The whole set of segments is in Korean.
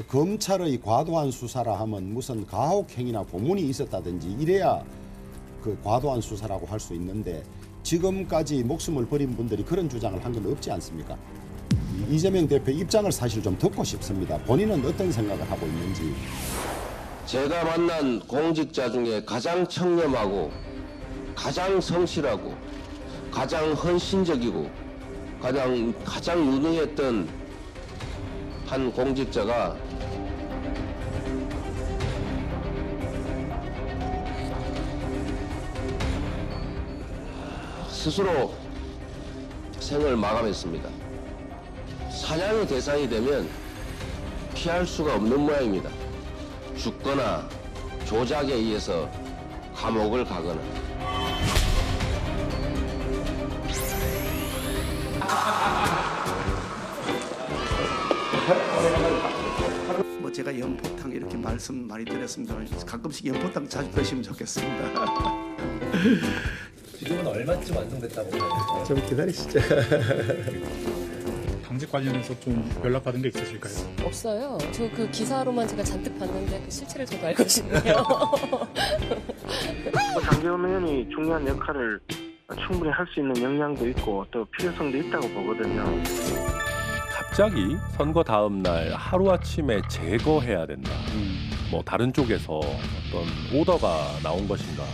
검찰의 과도한 수사라 하면 무슨 가혹행위나 고문이 있었다든지 이래야 그 과도한 수사라고 할 수 있는데 지금까지 목숨을 버린 분들이 그런 주장을 한 건 없지 않습니까? 이재명 대표 입장을 사실 좀 듣고 싶습니다. 본인은 어떤 생각을 하고 있는지. 제가 만난 공직자 중에 가장 청렴하고 가장 성실하고 가장 헌신적이고 가장 유능했던 한 공직자가 스스로 생을 마감했습니다. 사냥의 대상이 되면 피할 수가 없는 모양입니다. 죽거나 조작에 의해서 감옥을 가거나. 뭐 제가 연포탕 이렇게 말씀 많이 드렸습니다. 가끔씩 연포탕 자주 드시면 좋겠습니다. 지금은 얼마쯤 완성됐다고 생각하세요? 좀 기다리시죠. 당직 관련해서 좀 연락받은 게 있으실까요? 없어요. 저 그 기사로만 제가 잔뜩 봤는데 그 실체를 저도 알고 싶네요. 장기현 의원이 중요한 역할을 충분히 할 수 있는 역량도 있고 또 필요성도 있다고 보거든요. 갑자기 선거 다음 날 하루아침에 제거해야 된다. 뭐 다른 쪽에서 어떤 오더가 나온 것인가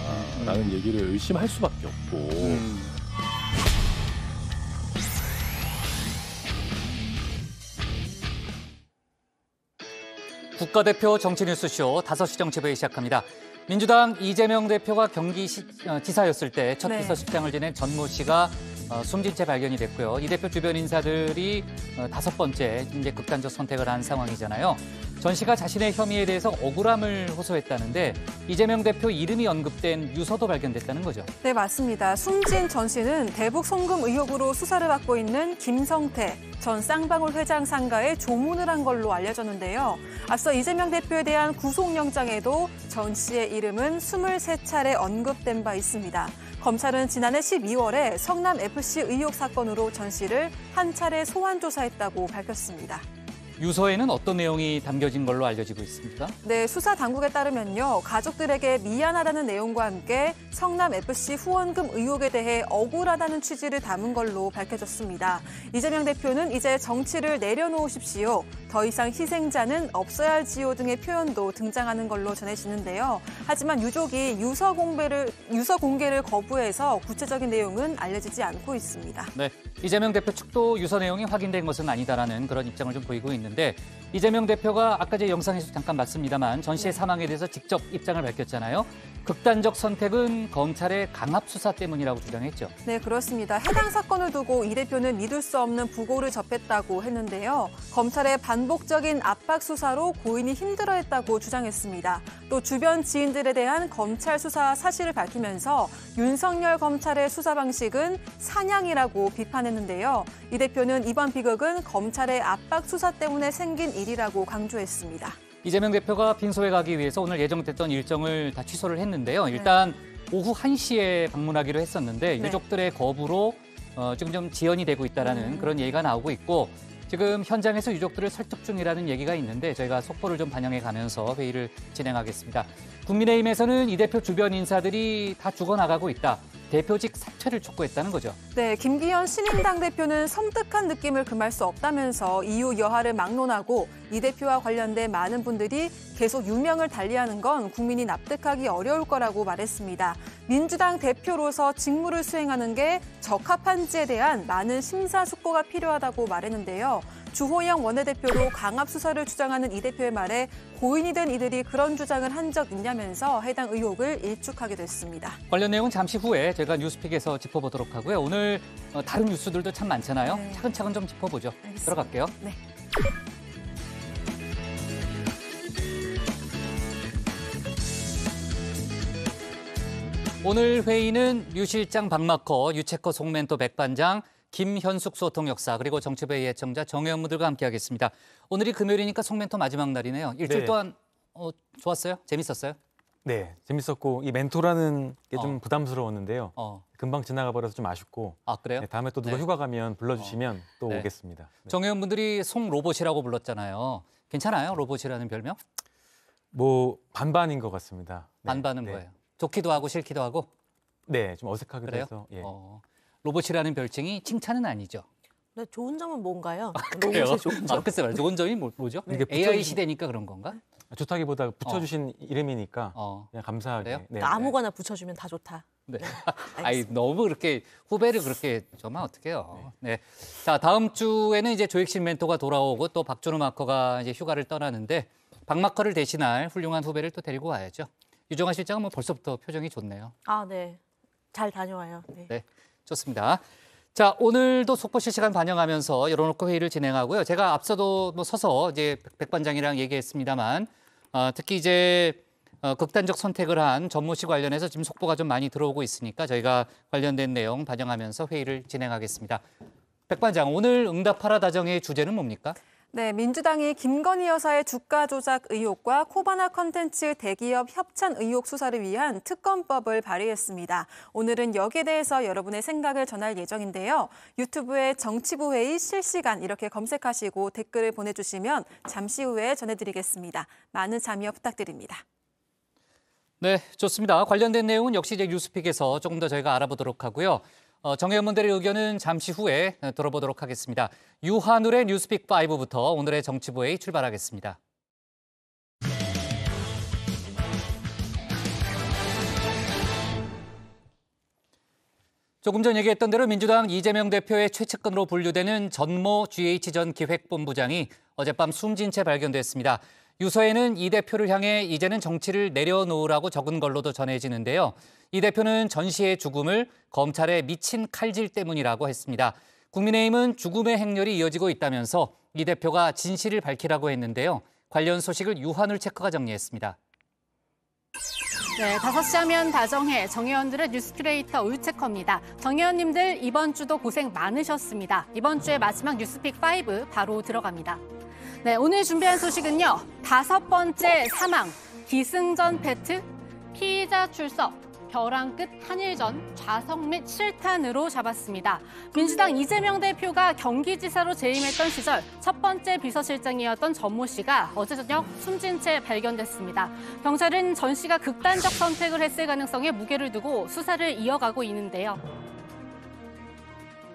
라는 얘기를 의심할 수밖에 없고 국가대표 정치뉴스쇼 5시 정치부에 시작합니다. 민주당 이재명 대표가 경기지사였을 때 첫 비서실장을 지낸 전모 씨가 숨진 채 발견이 됐고요. 이 대표 주변 인사들이 5번째 이제 극단적 선택을 한 상황이잖아요. 전 씨가 자신의 혐의에 대해서 억울함을 호소했다는데 이재명 대표 이름이 언급된 유서도 발견됐다는 거죠. 네, 맞습니다. 숨진 전 씨는 대북 송금 의혹으로 수사를 받고 있는 김성태 전 쌍방울 회장 상가에 조문을 한 걸로 알려졌는데요. 앞서 이재명 대표에 대한 구속영장에도 전 씨의 이름은 23차례 언급된 바 있습니다. 검찰은 지난해 12월에 성남FC 의혹 사건으로 전 씨를 한 차례 소환 조사했다고 밝혔습니다. 유서에는 어떤 내용이 담겨진 걸로 알려지고 있습니까? 네, 수사 당국에 따르면요. 가족들에게 미안하다는 내용과 함께 성남FC 후원금 의혹에 대해 억울하다는 취지를 담은 걸로 밝혀졌습니다. 이재명 대표는 이제 정치를 내려놓으십시오. 더 이상 희생자는 없어야 할지요 등의 표현도 등장하는 걸로 전해지는데요. 하지만 유족이 유서 공개를 거부해서 구체적인 내용은 알려지지 않고 있습니다. 네, 이재명 대표 측도 유서 내용이 확인된 것은 아니다라는 그런 입장을 좀 보이고 있는데 이재명 대표가 아까 제 영상에서 잠깐 봤습니다만 전 씨의 사망에 대해서 직접 입장을 밝혔잖아요. 극단적 선택은 검찰의 강압 수사 때문이라고 주장했죠. 네, 그렇습니다. 해당 사건을 두고 이 대표는 믿을 수 없는 부고를 접했다고 했는데요. 검찰의 반복적인 압박 수사로 고인이 힘들어했다고 주장했습니다. 또 주변 지인들에 대한 검찰 수사 사실을 밝히면서 윤석열 검찰의 수사 방식은 사냥이라고 비판했는데요. 이 대표는 이번 비극은 검찰의 압박 수사 때문에 생긴 일이라고 강조했습니다. 이재명 대표가 빈소에 가기 위해서 오늘 예정됐던 일정을 다 취소를 했는데요. 일단 오후 1시에 방문하기로 했었는데 유족들의 거부로 지금 좀 지연이 되고 있다는 그런 얘기가 나오고 있고 지금 현장에서 유족들을 설득 중이라는 얘기가 있는데 저희가 속보를 좀 반영해 가면서 회의를 진행하겠습니다. 국민의힘에서는 이 대표 주변 인사들이 다 죽어나가고 있다. 대표직 사퇴를 촉구했다는 거죠. 네, 김기현 신인당 대표는 섬뜩한 느낌을 금할 수 없다면서 이후 여하를 막론하고 이 대표와 관련된 많은 분들이 계속 유명을 달리하는 건 국민이 납득하기 어려울 거라고 말했습니다. 민주당 대표로서 직무를 수행하는 게 적합한지에 대한 많은 심사숙고가 필요하다고 말했는데요. 주호영 원내대표도 강압 수사를 주장하는 이 대표의 말에 고인이 된 이들이 그런 주장을 한 적 있냐면서 해당 의혹을 일축하게 됐습니다. 관련 내용은 잠시 후에 제가 뉴스픽에서 짚어보도록 하고요. 오늘 다른 뉴스들도 참 많잖아요. 네. 차근차근 좀 짚어보죠. 알겠습니다. 들어갈게요. 네. 오늘 회의는 유 실장 박마커, 유채커 송멘토 백반장, 김현숙 소통역사 그리고 정치부의 예청자 정의원무들과 함께하겠습니다. 오늘이 금요일이니까 송멘토 마지막 날이네요. 일주일 동안 좋았어요? 재밌었어요? 네, 재밌었고 이 멘토라는 게 좀 부담스러웠는데요. 금방 지나가 버려서 좀 아쉽고. 아, 그래요? 네, 다음에 또 누가 휴가 가면 불러주시면 또 네. 오겠습니다. 네. 정의원분들이 송 로봇이라고 불렀잖아요. 괜찮아요? 로봇이라는 별명? 뭐 반반인 것 같습니다. 네. 반반은 네. 뭐예요? 좋기도 하고 싫기도 하고? 네, 좀 어색하기도 그래요? 해서. 예. 로봇이라는 별칭이 칭찬은 아니죠. 네, 좋은 점은 뭔가요? 그래요? 로봇의 좋은 점. 글쎄 말이야. 좋은 점이 뭐죠? 이게 AI 시대니까 그런 건가? 좋다기보다 붙여주신 이름이니까 그냥 감사하게. 그래요? 네. 그러니까 아무거나 붙여주면 다 좋다. 네. 알겠습니다. 아이 너무 그렇게 후배를 그렇게 저만 어떡해요. 네. 자, 다음 주에는 이제 조익신 멘토가 돌아오고 또 박준호 마커가 이제 휴가를 떠나는데 박마커를 대신할 훌륭한 후배를 또 데리고 와야죠. 유정아 실장은 뭐 벌써부터 표정이 좋네요. 아, 네. 잘 다녀와요. 네. 네. 좋습니다. 자, 오늘도 속보 실시간 반영하면서 열어놓고 회의를 진행하고요. 제가 앞서도 뭐 서서 이제 백 반장이랑 얘기했습니다만 특히 이제 극단적 선택을 한 전모 씨 관련해서 지금 속보가 좀 많이 들어오고 있으니까 저희가 관련된 내용 반영하면서 회의를 진행하겠습니다. 백 반장, 오늘 응답하라 다정의 주제는 뭡니까? 네, 민주당이 김건희 여사의 주가 조작 의혹과 코바나 컨텐츠 대기업 협찬 의혹 수사를 위한 특검법을 발의했습니다. 오늘은 여기에 대해서 여러분의 생각을 전할 예정인데요. 유튜브에 정치부 회의 실시간 이렇게 검색하시고 댓글을 보내주시면 잠시 후에 전해드리겠습니다. 많은 참여 부탁드립니다. 네, 좋습니다. 관련된 내용은 역시 이제 뉴스픽에서 조금 더 저희가 알아보도록 하고요. 정 의원분들의 의견은 잠시 후에 들어보도록 하겠습니다. 유한울의 뉴스픽 5부터 오늘의 정치부회의 출발하겠습니다. 조금 전 얘기했던 대로 민주당 이재명 대표의 최측근으로 분류되는 전모 GH 전 기획본부장이 어젯밤 숨진 채 발견됐습니다. 유서에는 이 대표를 향해 이제는 정치를 내려놓으라고 적은 걸로도 전해지는데요. 이 대표는 전 씨의 죽음을 검찰의 미친 칼질 때문이라고 했습니다. 국민의힘은 죽음의 행렬이 이어지고 있다면서 이 대표가 진실을 밝히라고 했는데요. 관련 소식을 유한울 체크가 정리했습니다. 네, 5시 하면 다정해 정의원들의 뉴스큐레이터 울체커입니다. 정의원님들 이번 주도 고생 많으셨습니다. 이번 주의 마지막 뉴스픽 5 바로 들어갑니다. 네, 오늘 준비한 소식은요. 5번째 사망, 기승전 패트, 피의자 출석, 벼랑 끝 한일전, 좌석 및 실탄으로 잡았습니다. 민주당 이재명 대표가 경기지사로 재임했던 시절 첫 번째 비서실장이었던 전모 씨가 어제 저녁 숨진 채 발견됐습니다. 경찰은 전 씨가 극단적 선택을 했을 가능성에 무게를 두고 수사를 이어가고 있는데요.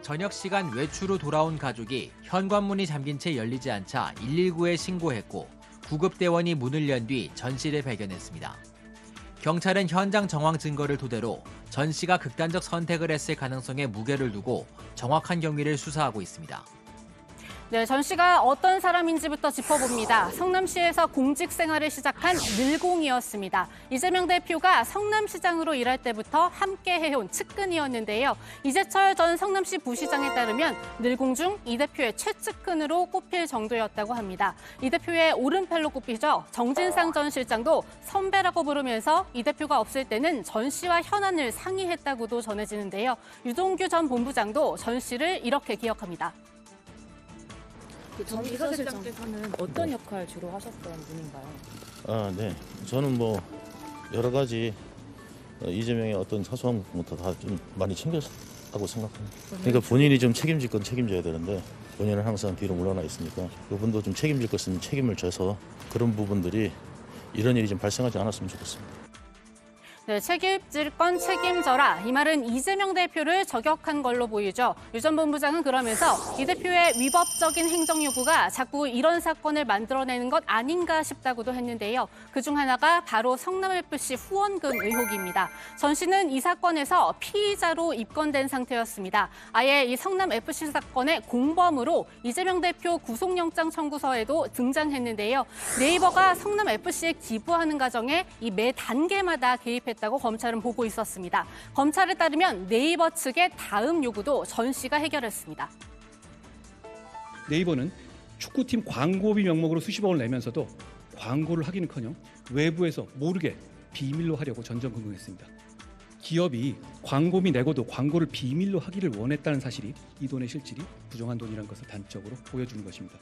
저녁 시간 외출후 돌아온 가족이 현관문이 잠긴 채 열리지 않자 119에 신고했고 구급대원이 문을 연 뒤 전 씨를 발견했습니다. 경찰은 현장 정황 증거를 토대로 전 씨가 극단적 선택을 했을 가능성에 무게를 두고 정확한 경위를 수사하고 있습니다. 네, 전 씨가 어떤 사람인지부터 짚어봅니다. 성남시에서 공직 생활을 시작한 늘공이었습니다. 이재명 대표가 성남시장으로 일할 때부터 함께 해온 측근이었는데요. 이재철 전 성남시 부시장에 따르면 늘공 중 이 대표의 최측근으로 꼽힐 정도였다고 합니다. 이 대표의 오른팔로 꼽히죠. 정진상 전 실장도 선배라고 부르면서 이 대표가 없을 때는 전 씨와 현안을 상의했다고도 전해지는데요. 유동규 전 본부장도 전 씨를 이렇게 기억합니다. 전 비서실장께서는 어떤 역할 주로 하셨던 분인가요? 네. 저는 뭐 여러 가지 이재명의 어떤 사소한 부분부터 다 좀 많이 챙겼다고 생각합니다. 그러니까 본인이 좀 책임질 건 책임져야 되는데 본인은 항상 뒤로 물러나 있으니까 그분도 좀 책임질 것은 책임을 져서 그런 부분들이 이런 일이 좀 발생하지 않았으면 좋겠습니다. 네, 책임질 건 책임져라. 이 말은 이재명 대표를 저격한 걸로 보이죠. 유 전 본부장은 그러면서 이 대표의 위법적인 행정 요구가 자꾸 이런 사건을 만들어내는 것 아닌가 싶다고도 했는데요. 그중 하나가 바로 성남FC 후원금 의혹입니다. 전 씨는 이 사건에서 피의자로 입건된 상태였습니다. 아예 이 성남FC 사건의 공범으로 이재명 대표 구속영장 청구서에도 등장했는데요. 네이버가 성남FC에 기부하는 과정에 이 매 단계마다 개입했다고 검찰은 보고 있었습니다. 검찰에 따르면 네이버 측의 다음 요구도 전 씨가 해결했습니다. 네이버는 축구팀 광고비 명목으로 수십억을 내면서도 광고를 하기는커녕 외부에서 모르게 비밀로 하려고 전전긍긍했습니다. 기업이 광고비 내고도 광고를 비밀로 하기를 원했다는 사실이 이 돈의 실질이 부정한 돈이라는 것을 단적으로 보여주는 것입니다.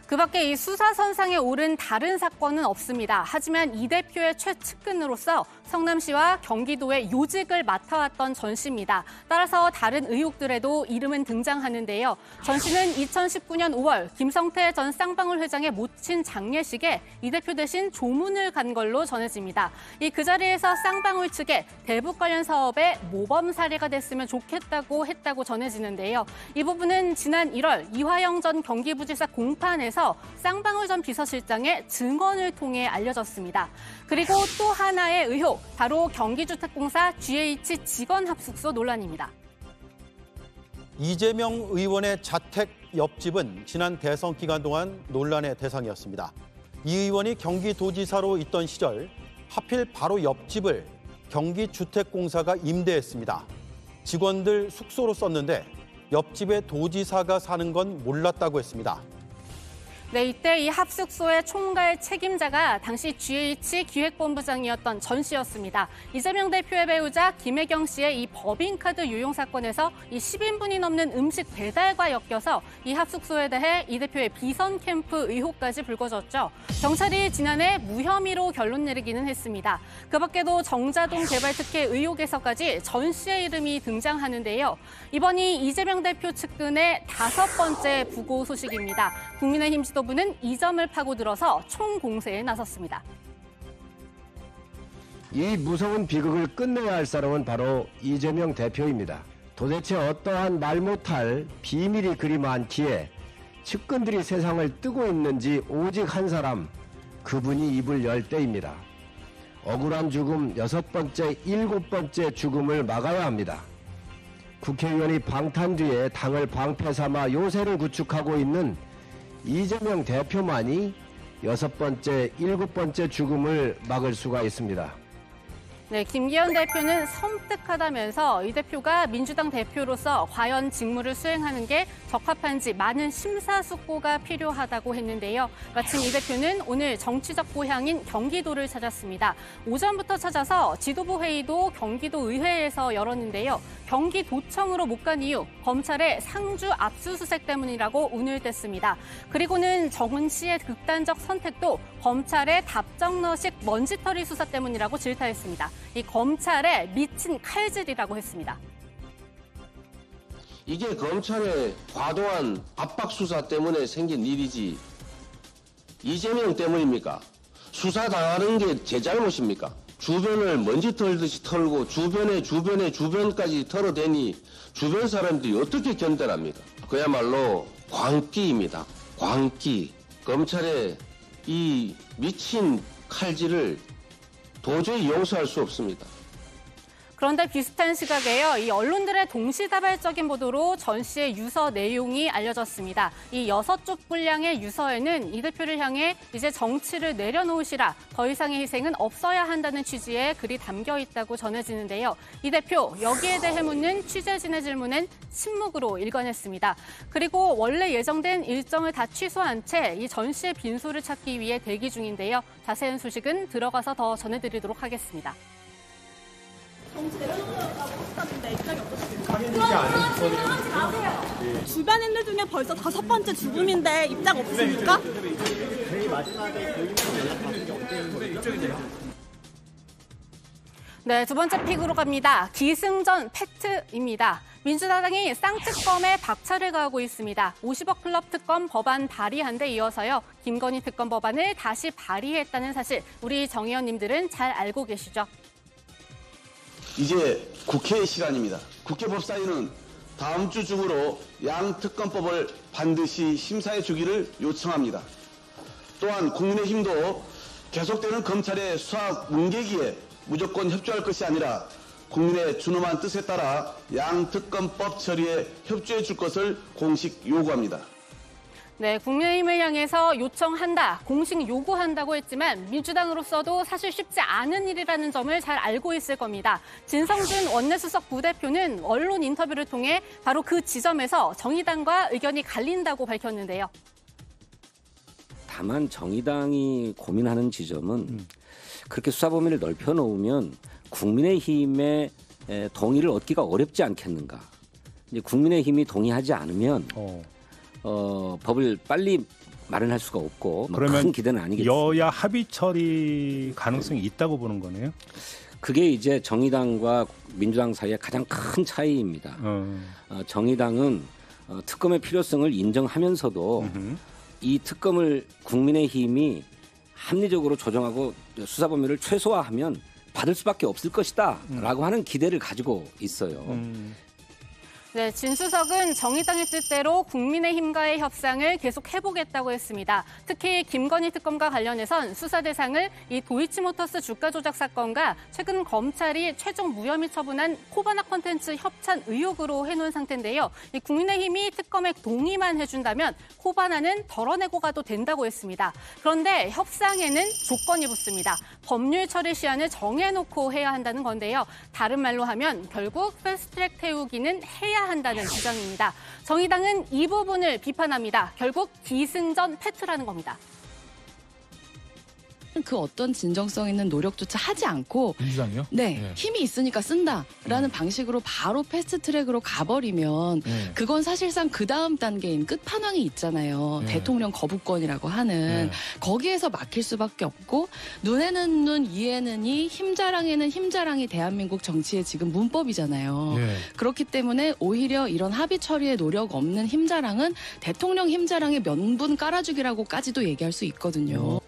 그 밖에 이 수사선상에 오른 다른 사건은 없습니다. 하지만 이 대표의 최측근으로서 성남시와 경기도의 요직을 맡아왔던 전 씨입니다. 따라서 다른 의혹들에도 이름은 등장하는데요. 전 씨는 2019년 5월 김성태 전 쌍방울 회장의 모친 장례식에 이 대표 대신 조문을 간 걸로 전해집니다. 그 자리에서 쌍방울 측에 대북 관련 사업에 모범 사례가 됐으면 좋겠다고 했다고 전해지는데요. 이 부분은 지난 1월 이화영 전 경기부지사 공판에서 쌍방울 전 비서실장의 증언을 통해 알려졌습니다. 그리고 또 하나의 의혹, 바로 경기주택공사 GH 직원 합숙소 논란입니다. 이재명 의원의 자택 옆집은 지난 대선 기간 동안 논란의 대상이었습니다. 이 의원이 경기도지사로 있던 시절 하필 바로 옆집을 경기주택공사가 임대했습니다. 직원들 숙소로 썼는데 옆집에 도지사가 사는 건 몰랐다고 했습니다. 네, 이때 이 합숙소의 총괄 책임자가 당시 GH 기획본부장이었던 전 씨였습니다. 이재명 대표의 배우자 김혜경 씨의 이 법인카드 유용 사건에서 이 10인분이 넘는 음식 배달과 엮여서 이 합숙소에 대해 이 대표의 비선 캠프 의혹까지 불거졌죠. 경찰이 지난해 무혐의로 결론 내리기는 했습니다. 그 밖에도 정자동 개발 특혜 의혹에서까지 전 씨의 이름이 등장하는데요. 이번이 이재명 대표 측근의 5번째 부고 소식입니다. 국민의힘 지도부는 이 점을 파고들어서 총공세에 나섰습니다. 이 무서운 비극을 끝내야 할 사람은 바로 이재명 대표입니다. 도대체 어떠한 말 못할 비밀이 그리 많기에 측근들이 세상을 뜨고 있는지 오직 한 사람, 그분이 입을 열 때입니다. 억울한 죽음 6번째, 7번째 죽음을 막아야 합니다. 국회의원이 방탄 뒤에 당을 방패 삼아 요새를 구축하고 있는 이재명 대표만이 6번째, 7번째 죽음을 막을 수가 있습니다. 네, 김기현 대표는 섬뜩하다면서 이 대표가 민주당 대표로서 과연 직무를 수행하는 게 적합한지 많은 심사숙고가 필요하다고 했는데요. 마침 이 대표는 오늘 정치적 고향인 경기도를 찾았습니다. 오전부터 찾아서 지도부 회의도 경기도 의회에서 열었는데요. 경기도청으로 못 간 이유, 검찰의 상주 압수수색 때문이라고 운을 뗐습니다. 그리고는 정은 씨의 극단적 선택도 검찰의 답정너식 먼지털이 수사 때문이라고 질타했습니다. 이 검찰의 미친 칼질이라고 했습니다. 이게 검찰의 과도한 압박 수사 때문에 생긴 일이지 이재명 때문입니까? 수사 당하는 게 제 잘못입니까? 주변을 먼지 털듯이 털고 주변까지 털어대니 주변 사람들이 어떻게 견뎌합니까? 그야말로 광기입니다. 광기. 검찰의 이 미친 칼질을 도저히 용서할 수 없습니다. 그런데 비슷한 시각에요. 이 언론들의 동시다발적인 보도로 전 씨의 유서 내용이 알려졌습니다. 이 6쪽 분량의 유서에는 이 대표를 향해 이제 정치를 내려놓으시라, 더 이상의 희생은 없어야 한다는 취지의 글이 담겨 있다고 전해지는데요. 이 대표, 여기에 대해 묻는 취재진의 질문은 침묵으로 일관했습니다. 그리고 원래 예정된 일정을 다 취소한 채 이 전 씨의 빈소를 찾기 위해 대기 중인데요. 자세한 소식은 들어가서 더 전해드리도록 하겠습니다. 주변인들 중에 벌써 5번째 죽음인데 입장 없습니까? 네, 두 번째 픽으로 갑니다. 기승전 팩트입니다. 민주당이 쌍특검에 박차를 가하고 있습니다. 50억 클럽 특검 법안 발의한 데 이어서요. 김건희 특검 법안을 다시 발의했다는 사실, 우리 정 의원님들은 잘 알고 계시죠? 이제 국회의 시간입니다. 국회 법사위는 다음 주 중으로 양특검법을 반드시 심사해 주기를 요청합니다. 또한 국민의힘도 계속되는 검찰의 수사 문개기에 무조건 협조할 것이 아니라 국민의 준엄한 뜻에 따라 양특검법 처리에 협조해 줄 것을 공식 요구합니다. 네, 국민의힘을 향해서 요청한다, 공식 요구한다고 했지만 민주당으로서도 사실 쉽지 않은 일이라는 점을 잘 알고 있을 겁니다. 진성준 원내수석 부대표는 언론 인터뷰를 통해 바로 그 지점에서 정의당과 의견이 갈린다고 밝혔는데요. 다만 정의당이 고민하는 지점은 그렇게 수사 범위를 넓혀 놓으면 국민의힘의 동의를 얻기가 어렵지 않겠는가. 이제 국민의힘이 동의하지 않으면 법을 빨리 마련할 수가 없고 큰 기대는 아니겠습니다. 여야 합의 처리 가능성이 있다고 보는 거네요. 그게 이제 정의당과 민주당 사이의 가장 큰 차이입니다. 정의당은 특검의 필요성을 인정하면서도 이 특검을 국민의힘이 합리적으로 조정하고 수사 범위를 최소화하면 받을 수밖에 없을 것이다라고 하는 기대를 가지고 있어요. 네, 진 수석은 정의당의 뜻대로 국민의힘과의 협상을 계속 해보겠다고 했습니다. 특히 김건희 특검과 관련해선 수사 대상을 이 도이치모터스 주가 조작 사건과 최근 검찰이 최종 무혐의 처분한 코바나 콘텐츠 협찬 의혹으로 해놓은 상태인데요. 이 국민의힘이 특검에 동의만 해준다면 코바나는 덜어내고 가도 된다고 했습니다. 그런데 협상에는 조건이 붙습니다. 법률 처리 시한을 정해놓고 해야 한다는 건데요. 다른 말로 하면 결국 패스트트랙 태우기는 해야 한다는 주장입니다. 정의당은 이 부분을 비판합니다. 결국 기승전 패투라는 겁니다. 그 어떤 진정성 있는 노력조차 하지 않고 민주당이요? 네, 힘이 있으니까 쓴다라는 방식으로 바로 패스트트랙으로 가버리면 그건 사실상 그 다음 단계인 끝판왕이 있잖아요. 대통령 거부권이라고 하는 거기에서 막힐 수밖에 없고 눈에는 눈, 이에는 이, 힘자랑에는 힘자랑이 대한민국 정치의 지금 문법이잖아요. 그렇기 때문에 오히려 이런 합의 처리에 노력 없는 힘자랑은 대통령 힘자랑의 면분 깔아주기라고까지도 얘기할 수 있거든요.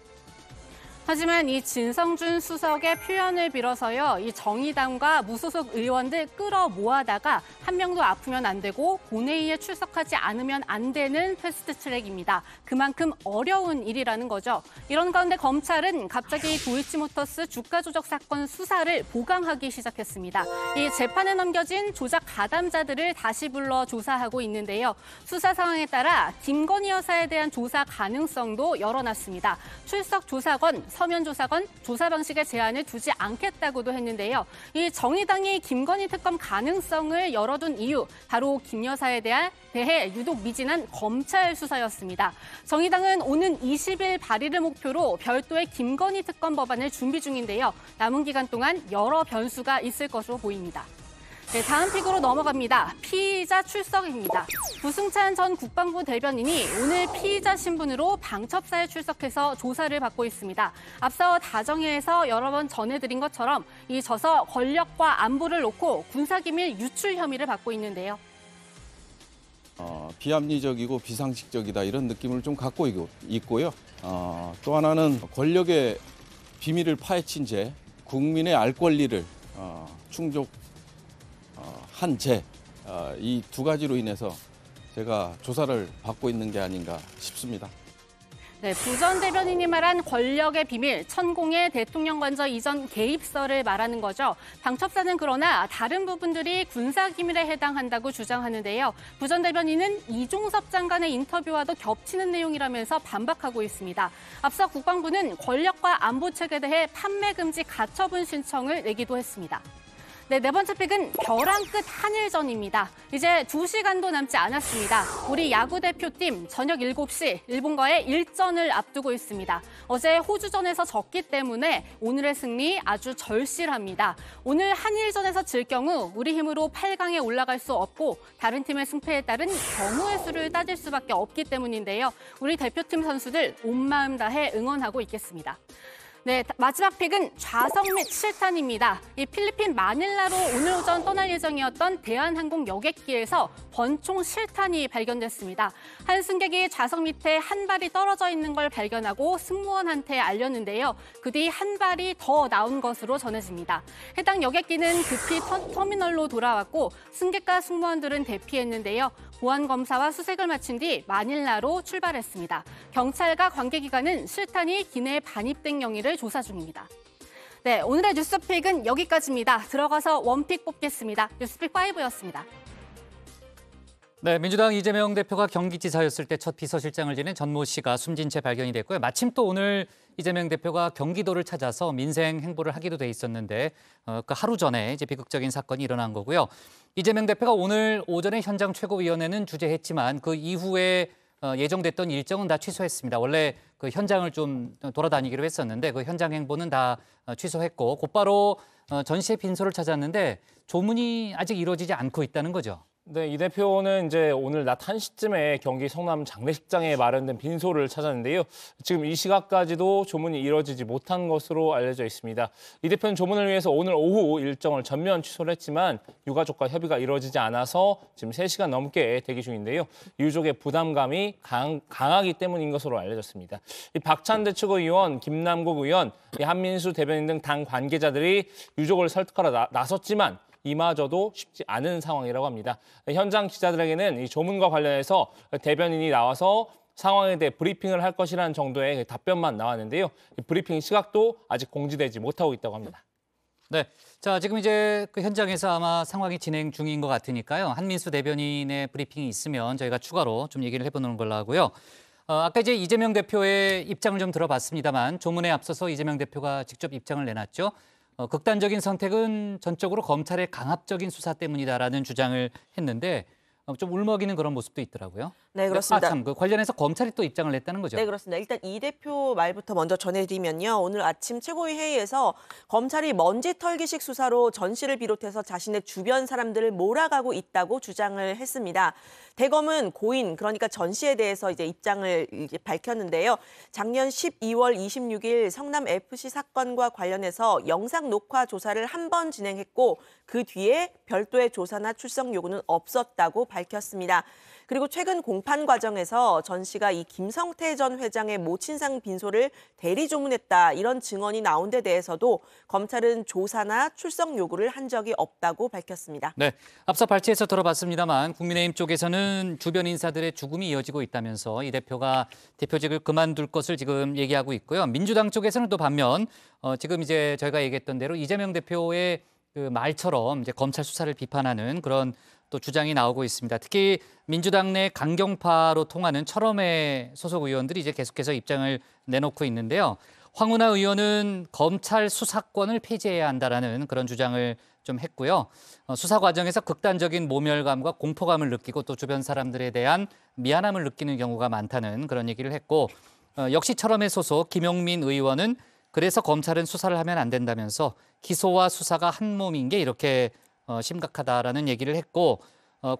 하지만 이 진성준 수석의 표현을 빌어서요, 이 정의당과 무소속 의원들 끌어모아다가 한 명도 아프면 안 되고 본회의에 출석하지 않으면 안 되는 패스트트랙입니다. 그만큼 어려운 일이라는 거죠. 이런 가운데 검찰은 갑자기 도이치모터스 주가 조작 사건 수사를 보강하기 시작했습니다. 이 재판에 넘겨진 조작 가담자들을 다시 불러 조사하고 있는데요. 수사 상황에 따라 김건희 여사에 대한 조사 가능성도 열어놨습니다. 출석 조사건, 서면 조사건, 조사 방식에 제한을 두지 않겠다고도 했는데요. 이 정의당이 김건희 특검 가능성을 열어둔 이유, 바로 김 여사에 대해 유독 미진한 검찰 수사였습니다. 정의당은 오는 20일 발의를 목표로 별도의 김건희 특검 법안을 준비 중인데요. 남은 기간 동안 여러 변수가 있을 것으로 보입니다. 네, 다음 픽으로 넘어갑니다. 피의자 출석입니다. 부승찬 전 국방부 대변인이 오늘 피의자 신분으로 방첩사에 출석해서 조사를 받고 있습니다. 앞서 다정회에서 여러 번 전해드린 것처럼 이 저서 권력과 안보를 놓고 군사기밀 유출 혐의를 받고 있는데요. 비합리적이고 비상식적이다 이런 느낌을 좀 갖고 있고요. 또 하나는 권력의 비밀을 파헤친 채 국민의 알 권리를 한 채, 이 두 가지로 인해서 제가 조사를 받고 있는 게 아닌가 싶습니다. 네, 부 전 대변인이 말한 권력의 비밀, 천공의 대통령 관저 이전 개입설을 말하는 거죠. 방첩사는 그러나 다른 부분들이 군사기밀에 해당한다고 주장하는데요. 부 전 대변인은 이종섭 장관의 인터뷰와도 겹치는 내용이라면서 반박하고 있습니다. 앞서 국방부는 권력과 안보책에 대해 판매 금지 가처분 신청을 내기도 했습니다. 네, 네 번째 픽은 벼랑 끝 한일전입니다. 이제 2시간도 남지 않았습니다. 우리 야구 대표팀 저녁 7시 일본과의 일전을 앞두고 있습니다. 어제 호주전에서 졌기 때문에 오늘의 승리 아주 절실합니다. 오늘 한일전에서 질 경우 우리 힘으로 8강에 올라갈 수 없고 다른 팀의 승패에 따른 경우의 수를 따질 수밖에 없기 때문인데요. 우리 대표팀 선수들 온 마음 다해 응원하고 있겠습니다. 네, 마지막 픽은 좌석 및 실탄입니다. 이 필리핀 마닐라로 오늘 오전 떠날 예정이었던 대한항공 여객기에서 권총 실탄이 발견됐습니다. 한 승객이 좌석 밑에 한 발이 떨어져 있는 걸 발견하고 승무원한테 알렸는데요. 그 뒤 한 발이 더 나온 것으로 전해집니다. 해당 여객기는 급히 터미널로 돌아왔고 승객과 승무원들은 대피했는데요. 보안 검사와 수색을 마친 뒤 마닐라로 출발했습니다. 경찰과 관계기관은 실탄이 기내에 반입된 경위를 조사 중입니다. 네, 오늘의 뉴스픽은 여기까지입니다. 들어가서 원픽 뽑겠습니다. 뉴스픽 5였습니다. 네, 민주당 이재명 대표가 경기지사였을 때 첫 비서실장을 지낸 전모 씨가 숨진 채 발견이 됐고요. 마침 또 오늘 이재명 대표가 경기도를 찾아서 민생 행보를 하기도 돼 있었는데 그 하루 전에 이제 비극적인 사건이 일어난 거고요. 이재명 대표가 오늘 오전에 현장 최고위원회는 주재했지만 그 이후에 예정됐던 일정은 다 취소했습니다. 원래 그 현장을 좀 돌아다니기로 했었는데 그 현장 행보는 다 취소했고 곧바로 전시의 빈소를 찾았는데 조문이 아직 이루어지지 않고 있다는 거죠. 네, 이 대표는 이제 오늘 낮 1시쯤에 경기 성남 장례식장에 마련된 빈소를 찾았는데요. 지금 이 시각까지도 조문이 이뤄지지 못한 것으로 알려져 있습니다. 이 대표는 조문을 위해서 오늘 오후 일정을 전면 취소를 했지만 유가족과 협의가 이루어지지 않아서 지금 3시간 넘게 대기 중인데요. 유족의 부담감이 강하기 때문인 것으로 알려졌습니다. 이 박찬대 최고위원, 김남국 의원, 이 한민수 대변인 등 당 관계자들이 유족을 설득하러 나섰지만 이마저도 쉽지 않은 상황이라고 합니다. 현장 기자들에게는 이 조문과 관련해서 대변인이 나와서 상황에 대해 브리핑을 할 것이라는 정도의 답변만 나왔는데요. 이 브리핑 시각도 아직 공지되지 못하고 있다고 합니다. 네, 자 지금 이제 그 현장에서 아마 상황이 진행 중인 것 같으니까요. 한민수 대변인의 브리핑이 있으면 저희가 추가로 좀 얘기를 해보는 걸로 하고요. 아까 이제 이재명 대표의 입장을 좀 들어봤습니다만 조문에 앞서서 이재명 대표가 직접 입장을 내놨죠. 극단적인 선택은 전적으로 검찰의 강압적인 수사 때문이다라는 주장을 했는데 좀 울먹이는 그런 모습도 있더라고요. 네, 그렇습니다. 그 관련해서 검찰이 또 입장을 냈다는 거죠. 네, 그렇습니다. 일단 이 대표 말부터 먼저 전해드리면요. 오늘 아침 최고위 회의에서 검찰이 먼지 털기식 수사로 전 씨를 비롯해서 자신의 주변 사람들을 몰아가고 있다고 주장을 했습니다. 대검은 고인, 그러니까 전 씨에 대해서 이제 입장을 밝혔는데요. 작년 12월 26일 성남 FC 사건과 관련해서 영상 녹화 조사를 한 번 진행했고 그 뒤에 별도의 조사나 출석 요구는 없었다고 밝혔습니다. 그리고 최근 공판 과정에서 전 씨가 이 김성태 전 회장의 모친상 빈소를 대리 조문했다 이런 증언이 나온 데 대해서도 검찰은 조사나 출석 요구를 한 적이 없다고 밝혔습니다. 네, 앞서 발췌해서 들어봤습니다만 국민의힘 쪽에서는 주변 인사들의 죽음이 이어지고 있다면서 이 대표가 대표직을 그만둘 것을 지금 얘기하고 있고요. 민주당 쪽에서는 또 반면 지금 이제 저희가 얘기했던 대로 이재명 대표의 그 말처럼 이제 검찰 수사를 비판하는 그런 또 주장이 나오고 있습니다. 특히 민주당 내 강경파로 통하는 철험회 소속 의원들이 이제 계속해서 입장을 내놓고 있는데요. 황운하 의원은 검찰 수사권을 폐지해야 한다라는 그런 주장을 좀 했고요. 수사 과정에서 극단적인 모멸감과 공포감을 느끼고 또 주변 사람들에 대한 미안함을 느끼는 경우가 많다는 그런 얘기를 했고 역시 철험회 소속 김용민 의원은 그래서 검찰은 수사를 하면 안 된다면서 기소와 수사가 한 몸인 게 이렇게 심각하다라는 얘기를 했고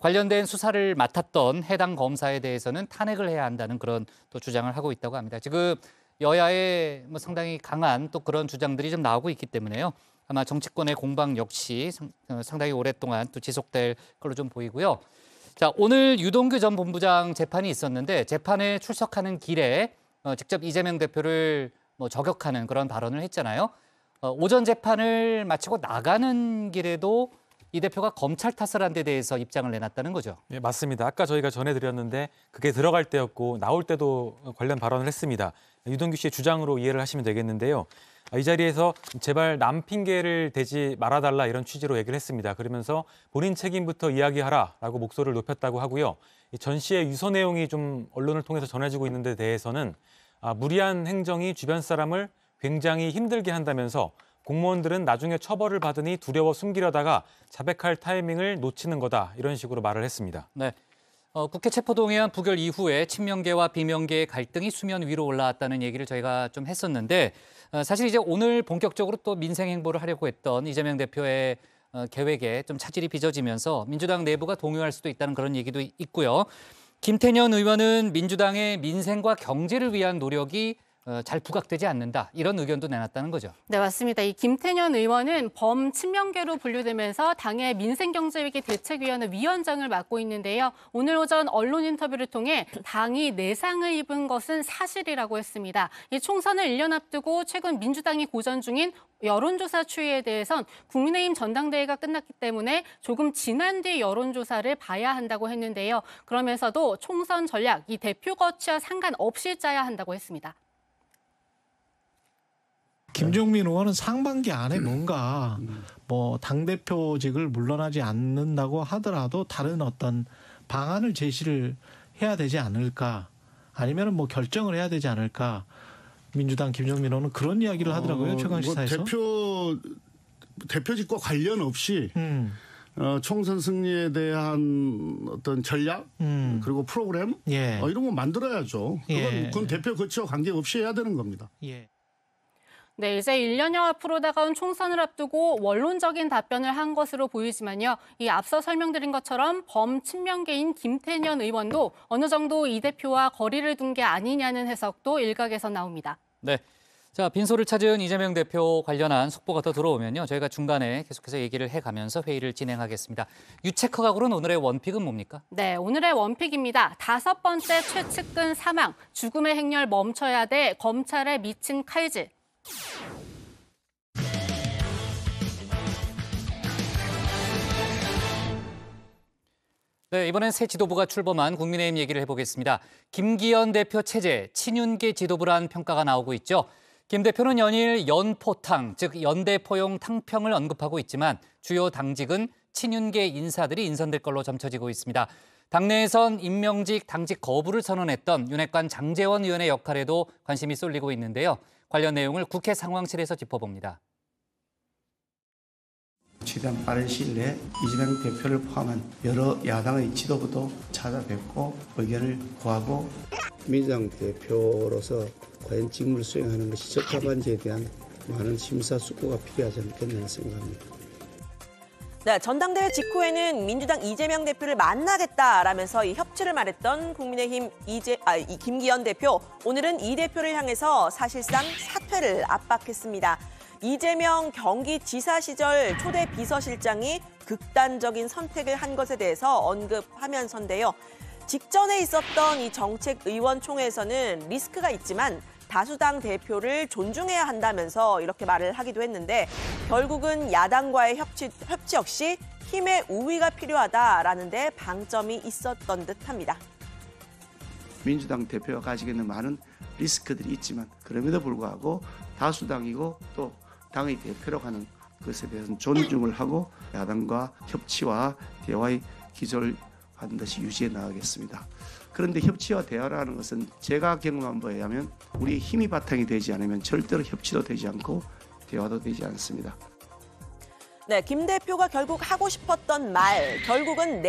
관련된 수사를 맡았던 해당 검사에 대해서는 탄핵을 해야 한다는 그런 또 주장을 하고 있다고 합니다. 지금 여야의 뭐 상당히 강한 또 그런 주장들이 좀 나오고 있기 때문에요. 아마 정치권의 공방 역시 상당히 오랫동안 또 지속될 걸로 좀 보이고요. 자, 오늘 유동규 전 본부장 재판이 있었는데 재판에 출석하는 길에 직접 이재명 대표를 뭐 저격하는 그런 발언을 했잖아요. 오전 재판을 마치고 나가는 길에도 이 대표가 검찰 탓을 한 데 대해서 입장을 내놨다는 거죠. 네, 맞습니다. 아까 저희가 전해드렸는데 그게 들어갈 때였고 나올 때도 관련 발언을 했습니다. 유동규 씨의 주장으로 이해를 하시면 되겠는데요. 이 자리에서 제발 남 핑계를 대지 말아달라 이런 취지로 얘기를 했습니다. 그러면서 본인 책임부터 이야기하라라고 목소리를 높였다고 하고요. 전 씨의 유서 내용이 좀 언론을 통해서 전해지고 있는 데 대해서는 무리한 행정이 주변 사람을 굉장히 힘들게 한다면서 공무원들은 나중에 처벌을 받으니 두려워 숨기려다가 자백할 타이밍을 놓치는 거다 이런 식으로 말을 했습니다. 네, 국회 체포동의안 부결 이후에 친명계와 비명계의 갈등이 수면 위로 올라왔다는 얘기를 저희가 좀 했었는데 사실 이제 오늘 본격적으로 또 민생 행보를 하려고 했던 이재명 대표의 계획에 좀 차질이 빚어지면서 민주당 내부가 동요할 수도 있다는 그런 얘기도 있고요. 김태년 의원은 민주당의 민생과 경제를 위한 노력이 잘 부각되지 않는다. 이런 의견도 내놨다는 거죠. 네, 맞습니다. 이 김태년 의원은 범친명계로 분류되면서 당의 민생경제위기 대책위원회 위원장을 맡고 있는데요. 오늘 오전 언론 인터뷰를 통해 당이 내상을 입은 것은 사실이라고 했습니다. 이 총선을 1년 앞두고 최근 민주당이 고전 중인 여론조사 추이에 대해선 국민의힘 전당대회가 끝났기 때문에 조금 지난 뒤 여론조사를 봐야 한다고 했는데요. 그러면서도 총선 전략, 이 대표 거취와 상관없이 짜야 한다고 했습니다. 김종민 의원은 상반기 안에 뭔가 뭐 당대표직을 물러나지 않는다고 하더라도 다른 어떤 방안을 제시를 해야 되지 않을까, 아니면 뭐 결정을 해야 되지 않을까. 민주당 김종민 의원은 그런 이야기를 하더라고요. 최강시사에서. 대표직과 관련 없이 총선 승리에 대한 어떤 전략 그리고 프로그램 이런 거 만들어야죠. 그건 대표 거치와 관계없이 해야 되는 겁니다. 예. 네, 이제 1년여 앞으로 다가온 총선을 앞두고 원론적인 답변을 한 것으로 보이지만요. 이 앞서 설명드린 것처럼 범친명계인 김태년 의원도 어느 정도 이 대표와 거리를 둔 게 아니냐는 해석도 일각에서 나옵니다. 네. 자, 빈소를 찾은 이재명 대표 관련한 속보가 더 들어오면요. 저희가 중간에 계속해서 얘기를 해가면서 회의를 진행하겠습니다. 유체커각으로는 오늘의 원픽은 뭡니까? 네, 오늘의 원픽입니다. 5번째 최측근 사망, 죽음의 행렬 멈춰야 돼, 검찰에 미친 칼질. 네, 이번엔 새 지도부가 출범한 국민의힘 얘기를 해보겠습니다. 김기현 대표 체제, 친윤계 지도부란 평가가 나오고 있죠. 김 대표는 연일 연포탕, 즉 연대포용 탕평을 언급하고 있지만 주요 당직은 친윤계 인사들이 인선될 걸로 점쳐지고 있습니다. 당내에선 임명직, 당직 거부를 선언했던 윤핵관 장제원 의원의 역할에도 관심이 쏠리고 있는데요. 관련 내용을 국회 상황실에서 짚어봅니다. 최대한 빠른 시일 내에 이재명 대표를 포함한 여러 야당의 지도부도 찾아뵙고 의견을 구하고 민주당 대표로서 과연 직무를 수행하는 것이 적합한지에 대한 많은 심사숙고가 필요하지 않겠나 생각합니다. 네, 전당대회 직후에는 민주당 이재명 대표를 만나겠다라면서 이 협치를 말했던 국민의힘 김기현 대표. 오늘은 이 대표를 향해서 사실상 사퇴를 압박했습니다. 이재명 경기지사 시절 초대 비서실장이 극단적인 선택을 한 것에 대해서 언급하면서인데요. 직전에 있었던 이 정책의원총회에서는 리스크가 있지만 다수당 대표를 존중해야 한다면서 이렇게 말을 하기도 했는데 결국은 야당과의 협치 역시 힘의 우위가 필요하다라는 데 방점이 있었던 듯합니다. 민주당 대표가 가지고 있는 많은 리스크들이 있지만 그럼에도 불구하고 다수당이고 또 당의 대표로 하는 것에 대해서는 존중을 하고 야당과 협치와 대화의 기조를 반드시 유지해 나가겠습니다. 그런데 협치와 대화라는 것은 제가 경험한 바에 의하면 우리의 힘이 바탕이 되지 않으면 절대로 협치도 되지 않고 대화도 되지 않습니다. 네, 김 대표가 결국 하고 싶었던 말, 결국은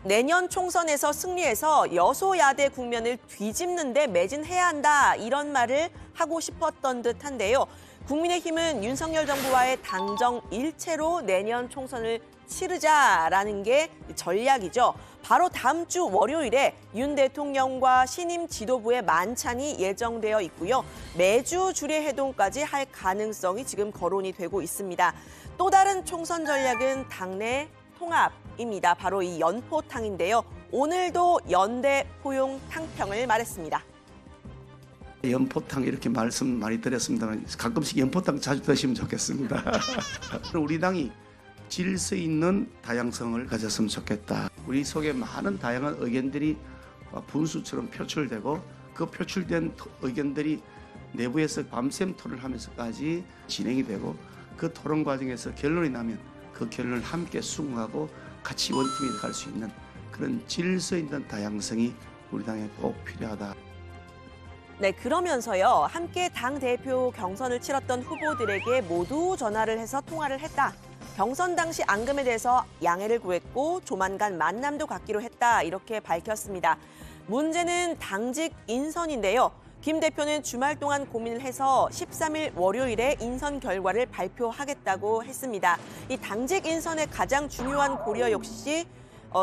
내년 총선에서 승리해서 여소야대 국면을 뒤집는 데 매진해야 한다, 이런 말을 하고 싶었던 듯한데요. 국민의힘은 윤석열 정부와의 당정 일체로 내년 총선을 치르자라는 게 전략이죠. 바로 다음 주 월요일에 윤 대통령과 신임 지도부의 만찬이 예정되어 있고요. 매주 주례회동까지 할 가능성이 지금 거론이 되고 있습니다. 또 다른 총선 전략은 당내 통합입니다. 바로 이 연포탕인데요. 오늘도 연대 포용 탕평을 말했습니다. 연포탕 이렇게 말씀 많이 드렸습니다만 가끔씩 연포탕 자주 드시면 좋겠습니다. 우리 당이 질서 있는 다양성을 가졌으면 좋겠다. 우리 속에 많은 다양한 의견들이 분수처럼 표출되고 그 표출된 의견들이 내부에서 밤샘 토론을 하면서까지 진행이 되고 그 토론 과정에서 결론이 나면 그 결론을 함께 수긍하고 같이 원팀이 갈 수 있는 그런 질서 있는 다양성이 우리 당에 꼭 필요하다. 네, 그러면서요. 함께 당대표 경선을 치렀던 후보들에게 모두 전화를 해서 통화를 했다. 경선 당시 앙금에 대해서 양해를 구했고 조만간 만남도 갖기로 했다. 이렇게 밝혔습니다. 문제는 당직 인선인데요. 김 대표는 주말 동안 고민을 해서 13일 월요일에 인선 결과를 발표하겠다고 했습니다. 이 당직 인선의 가장 중요한 고려 역시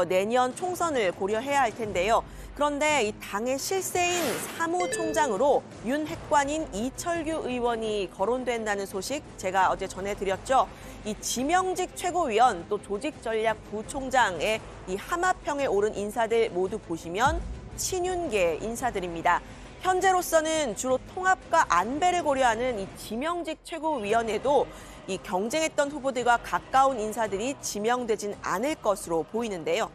내년 총선을 고려해야 할 텐데요. 그런데 이 당의 실세인 사무총장으로 윤핵관인 이철규 의원이 거론된다는 소식 제가 어제 전해드렸죠. 이 지명직 최고위원 또 조직전략부총장의 이 하마평에 오른 인사들 모두 보시면 친윤계 인사들입니다. 현재로서는 주로 통합과 안배를 고려하는 이 지명직 최고위원회도 이 경쟁했던 후보들과 가까운 인사들이 지명되진 않을 것으로 보이는데요.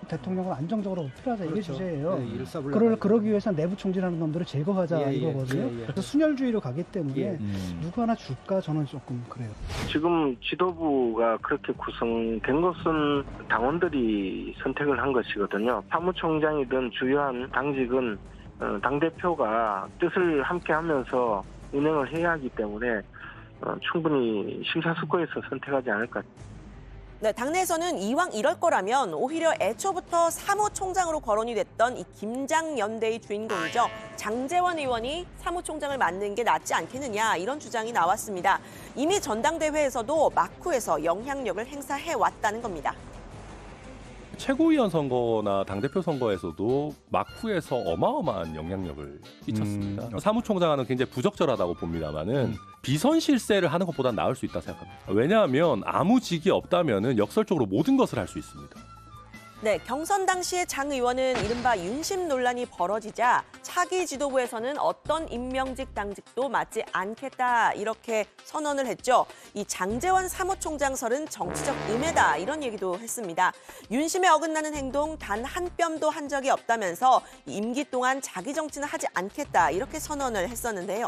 대통령을 안정적으로 필요하자 이게 그렇죠. 주제예요. 네, 그러기 위해서 내부 총질하는 놈들을 제거하자 이거거든요. 그래서 순혈주의로 가기 때문에 누구 하나 줄까 저는 조금 그래요. 지금 지도부가 그렇게 구성된 것은 당원들이 선택을 한 것이거든요. 사무총장이든 주요한 당직은 당대표가 뜻을 함께하면서 운행을 해야 하기 때문에 충분히 심사숙고해서 선택하지 않을까. 네, 당내에서는 이왕 이럴 거라면 오히려 애초부터 사무총장으로 거론이 됐던 이 김장연대의 주인공이죠. 장제원 의원이 사무총장을 맡는 게 낫지 않겠느냐 이런 주장이 나왔습니다. 이미 전당대회에서도 막후에서 영향력을 행사해왔다는 겁니다. 최고위원 선거나 당대표 선거에서도 막후에서 어마어마한 영향력을 끼쳤습니다. 사무총장은 굉장히 부적절하다고 봅니다만은 비선 실세를 하는 것보다 나을 수 있다고 생각합니다. 왜냐하면 아무 직이 없다면 역설적으로 모든 것을 할 수 있습니다. 네, 경선 당시에 장 의원은 이른바 윤심 논란이 벌어지자 차기 지도부에서는 어떤 임명직 당직도 맡지 않겠다 이렇게 선언을 했죠. 이 장제원 사무총장설은 정치적 음해다 이런 얘기도 했습니다. 윤심에 어긋나는 행동 단 한 뼘도 한 적이 없다면서 임기 동안 자기 정치는 하지 않겠다 이렇게 선언을 했었는데요.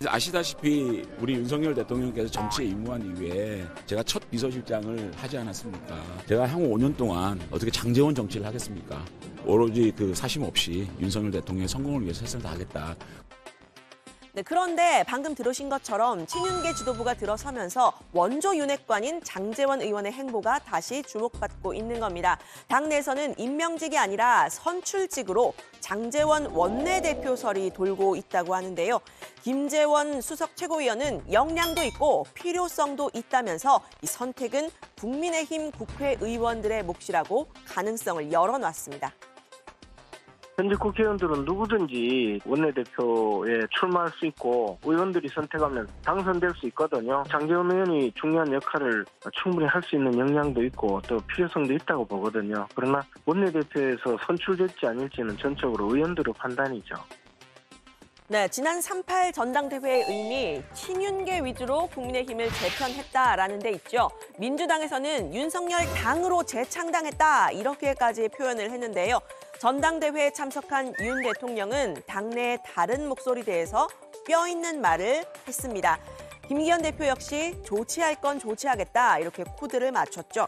아시다시피 우리 윤석열 대통령께서 정치에 입무한 이후에 제가 첫 비서실장을 하지 않았습니까? 제가 향후 5년 동안 어떻게 장제원 정치를 하겠습니까? 오로지 그 사심 없이 윤석열 대통령의 성공을 위해 최선을 다하겠다. 네, 그런데 방금 들으신 것처럼 친윤계 지도부가 들어서면서 원조 윤핵관인 장제원 의원의 행보가 다시 주목받고 있는 겁니다. 당내에서는 임명직이 아니라 선출직으로 장제원 원내대표설이 돌고 있다고 하는데요. 김재원 수석 최고위원은 역량도 있고 필요성도 있다면서 이 선택은 국민의힘 국회의원들의 몫이라고 가능성을 열어놨습니다. 현직 국회의원들은 누구든지 원내대표에 출마할 수 있고 의원들이 선택하면 당선될 수 있거든요. 장제원 의원이 중요한 역할을 충분히 할 수 있는 역량도 있고 또 필요성도 있다고 보거든요. 그러나 원내대표에서 선출될지 아닐지는 전적으로 의원들의 판단이죠. 네, 지난 3.8 전당대회의 의미, 친윤계 위주로 국민의힘을 재편했다라는 데 있죠. 민주당에서는 윤석열 당으로 재창당했다 이렇게까지 표현을 했는데요. 전당대회에 참석한 윤 대통령은 당내의 다른 목소리에 대해서 뼈 있는 말을 했습니다. 김기현 대표 역시 조치할 건 조치하겠다 이렇게 코드를 맞췄죠.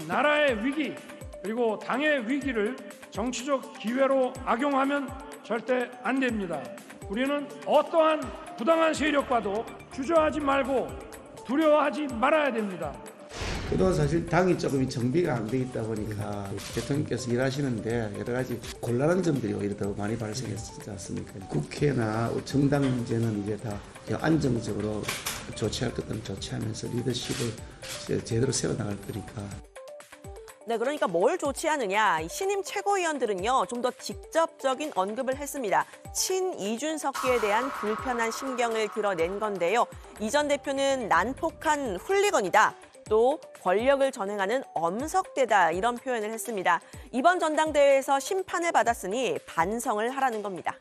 나라의 위기 그리고 당의 위기를 정치적 기회로 악용하면 절대 안 됩니다. 우리는 어떠한 부당한 세력과도 주저하지 말고 두려워하지 말아야 됩니다. 그동안 사실 당이 조금 정비가 안 돼 있다 보니까 대통령께서 일하시는데 여러 가지 곤란한 점들이 오히려 더 많이 발생했지 않습니까? 국회나 정당 문제는 이제 다 안정적으로 조치할 것들은 조치하면서 리더십을 제대로 세워나갈 거니까. 네, 그러니까 뭘 조치하느냐. 신임 최고위원들은요, 좀 더 직접적인 언급을 했습니다. 친이준석계에 대한 불편한 심경을 드러낸 건데요. 이 전 대표는 난폭한 훌리건이다. 또 권력을 전행하는 엄석대다 이런 표현을 했습니다. 이번 전당대회에서 심판을 받았으니 반성을 하라는 겁니다.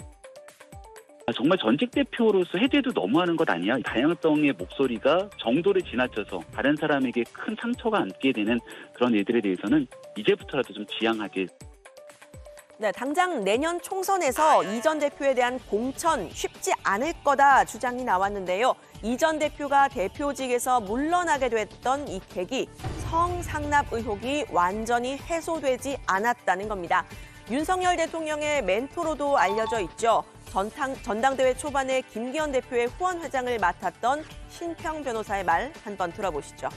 정말 전직 대표로서 해제도 너무하는 것 아니야? 다양성의 목소리가 정도를 지나쳐서 다른 사람에게 큰 상처가 안게 되는 그런 일들에 대해서는 이제부터라도 좀 지양하길. 네, 당장 내년 총선에서 이 전 대표에 대한 공천 쉽지 않을 거다 주장이 나왔는데요. 이 전 대표가 대표직에서 물러나게 됐던 이 계기, 성상납 의혹이 완전히 해소되지 않았다는 겁니다. 윤석열 대통령의 멘토로도 알려져 있죠. 전당대회 초반에 김기현 대표의 후원회장을 맡았던 신평 변호사의 말 한번 들어보시죠.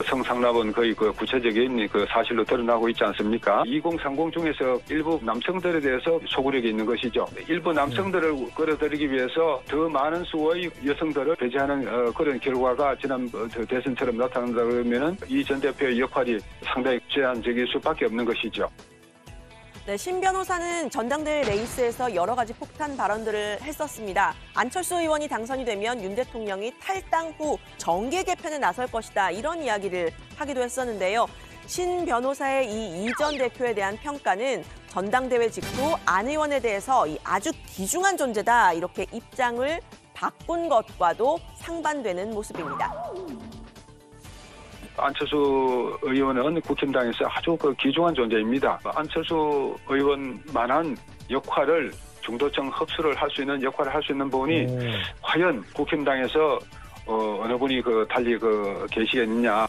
성상납은 거의 그 구체적인 그 사실로 드러나고 있지 않습니까? 2030 중에서 일부 남성들에 대해서 소구력이 있는 것이죠. 일부 남성들을 끌어들이기 위해서 더 많은 수의 여성들을 배제하는 그런 결과가 지난 대선처럼 나타난다 그러면은 이 전 대표의 역할이 상당히 제한적일 수밖에 없는 것이죠. 네, 신 변호사는 전당대회 레이스에서 여러 가지 폭탄 발언들을 했었습니다. 안철수 의원이 당선이 되면 윤 대통령이 탈당 후 정계 개편에 나설 것이다 이런 이야기를 하기도 했었는데요. 신 변호사의 이 전 대표에 대한 평가는 전당대회 직후 안 의원에 대해서 아주 귀중한 존재다 이렇게 입장을 바꾼 것과도 상반되는 모습입니다. 안철수 의원은 국힘당에서 아주 귀중한 존재입니다. 안철수 의원만한 역할을 중도층 흡수를 할 수 있는 역할을 할 수 있는 분이 과연 국힘당에서 어느 분이 달리 계시겠느냐.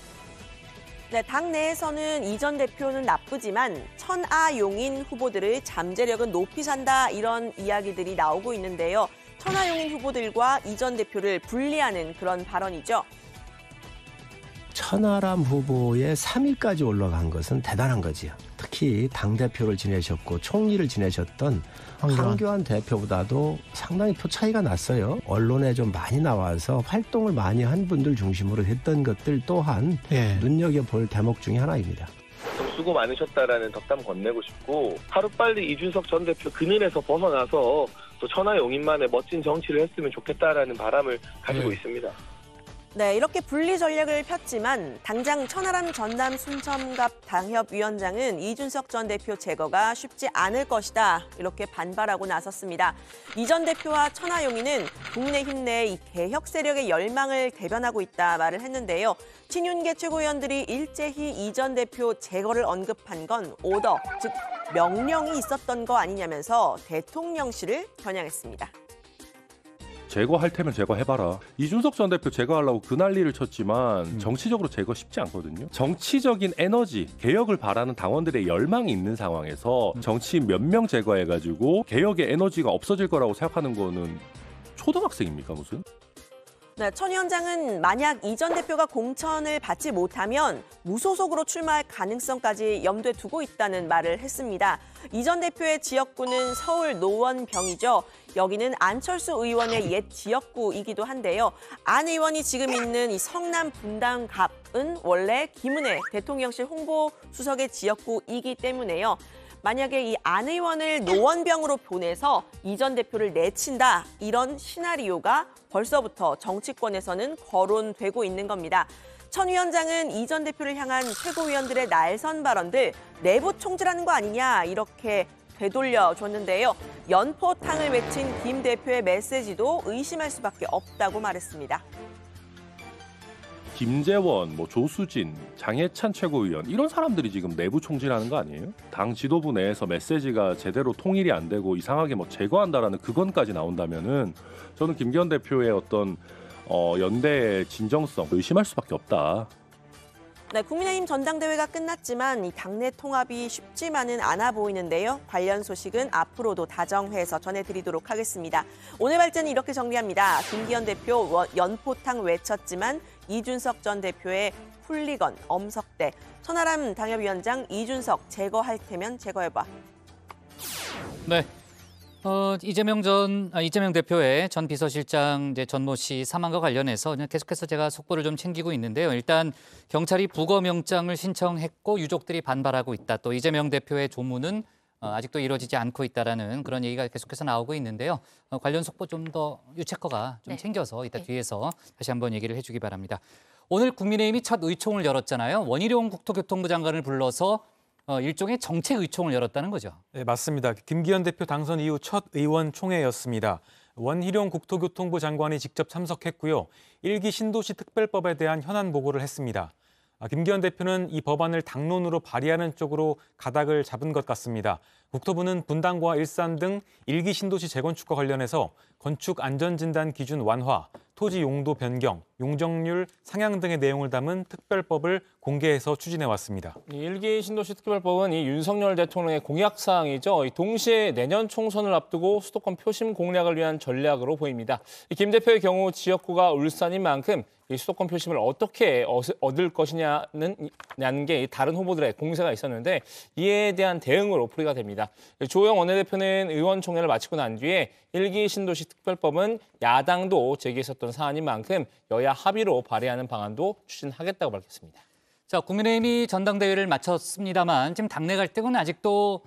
네, 당내에서는 이 전 대표는 나쁘지만 천하용인 후보들의 잠재력은 높이 산다 이런 이야기들이 나오고 있는데요. 천하용인 후보들과 이 전 대표를 분리하는 그런 발언이죠. 천하람 후보의 3위까지 올라간 것은 대단한 거지요. 특히 당대표를 지내셨고 총리를 지내셨던 황교안 대표보다도 상당히 표 차이가 났어요. 언론에 좀 많이 나와서 활동을 많이 한 분들 중심으로 했던 것들 또한 눈여겨볼 대목 중에 하나입니다. 수고 많으셨다라는 덕담 건네고 싶고 하루빨리 이준석 전 대표 그늘에서 벗어나서 또 천하용인만의 멋진 정치를 했으면 좋겠다라는 바람을 가지고 있습니다. 네, 이렇게 분리 전략을 폈지만 당장 천하람 전남 순천갑 당협위원장은 이준석 전 대표 제거가 쉽지 않을 것이다. 이렇게 반발하고 나섰습니다. 이 전 대표와 천하용인은 국민의힘 내 이 개혁 세력의 열망을 대변하고 있다 말을 했는데요. 친윤계 최고위원들이 일제히 이 전 대표 제거를 언급한 건 오더, 즉 명령이 있었던 거 아니냐면서 대통령실을 겨냥했습니다. 제거할 테면 제거해봐라. 이준석 전 대표 제거하려고 그 난리를 쳤지만 정치적으로 제거 쉽지 않거든요. 정치적인 에너지, 개혁을 바라는 당원들의 열망이 있는 상황에서 정치인 몇 명 제거해가지고 개혁의 에너지가 없어질 거라고 생각하는 거는 초등학생입니까 무슨? 네, 천 위원장은 만약 이 전 대표가 공천을 받지 못하면 무소속으로 출마할 가능성까지 염두에 두고 있다는 말을 했습니다. 이 전 대표의 지역구는 서울 노원병이죠. 여기는 안철수 의원의 옛 지역구이기도 한데요. 안 의원이 지금 있는 이 성남 분당갑은 원래 김은혜 대통령실 홍보수석의 지역구이기 때문에요. 만약에 이 안 의원을 노원병으로 보내서 이 전 대표를 내친다, 이런 시나리오가 벌써부터 정치권에서는 거론되고 있는 겁니다. 천 위원장은 이 전 대표를 향한 최고위원들의 날선 발언들 내부 총질하는 거 아니냐 이렇게 되돌려줬는데요. 연포탕을 외친 김 대표의 메시지도 의심할 수밖에 없다고 말했습니다. 김재원, 조수진, 장해찬 최고위원 이런 사람들이 지금 내부 총질하는 거 아니에요? 당 지도부 내에서 메시지가 제대로 통일이 안 되고 이상하게 제거한다라는 그건까지 나온다면은 저는 김기현 대표의 어떤 연대의 진정성 의심할 수밖에 없다. 네, 국민의힘 전당대회가 끝났지만 이 당내 통합이 쉽지만은 않아 보이는데요. 관련 소식은 앞으로도 다정회에서 전해드리도록 하겠습니다. 오늘 발전은 이렇게 정리합니다. 김기현 대표 연포탕 외쳤지만 이준석 전 대표의 훌리건, 엄석대, 천하람 당협위원장 이준석 제거할 테면 제거해봐. 네. 이재명 대표의 전 비서실장 전모 씨 사망과 관련해서 계속해서 제가 속보를 좀 챙기고 있는데요. 일단 경찰이 부검영장을 신청했고 유족들이 반발하고 있다. 또 이재명 대표의 조문은 아직도 이루어지지 않고 있다라는 그런 얘기가 계속해서 나오고 있는데요. 관련 속보 좀 더 유채커가 좀 챙겨서 이따 뒤에서 다시 한번 얘기를 해주기 바랍니다. 오늘 국민의힘이 첫 의총을 열었잖아요. 원희룡 국토교통부 장관을 불러서 일종의 정책 의총을 열었다는 거죠. 네, 맞습니다. 김기현 대표 당선 이후 첫 의원총회였습니다. 원희룡 국토교통부 장관이 직접 참석했고요. 1기 신도시 특별법에 대한 현안 보고를 했습니다. 김기현 대표는 이 법안을 당론으로 발의하는 쪽으로 가닥을 잡은 것 같습니다. 국토부는 분당과 일산 등 1기 신도시 재건축과 관련해서 건축 안전진단 기준 완화, 토지 용도 변경, 용적률 상향 등의 내용을 담은 특별법을 공개해서 추진해왔습니다. 1기 신도시 특별법은 이 윤석열 대통령의 공약사항이죠. 동시에 내년 총선을 앞두고 수도권 표심 공략을 위한 전략으로 보입니다. 김 대표의 경우 지역구가 울산인 만큼 이 수도권 표심을 어떻게 얻을 것이냐는 게 다른 후보들의 공세가 있었는데 이에 대한 대응으로 풀이가 됩니다. 조영 원내대표는 의원총회를 마치고 난 뒤에 1기 신도시 특별법은 야당도 제기했었던 사안인 만큼 여야 합의로 발의하는 방안도 추진하겠다고 밝혔습니다. 자, 국민의힘이 전당대회를 마쳤습니다만 지금 당내 갈등은 아직도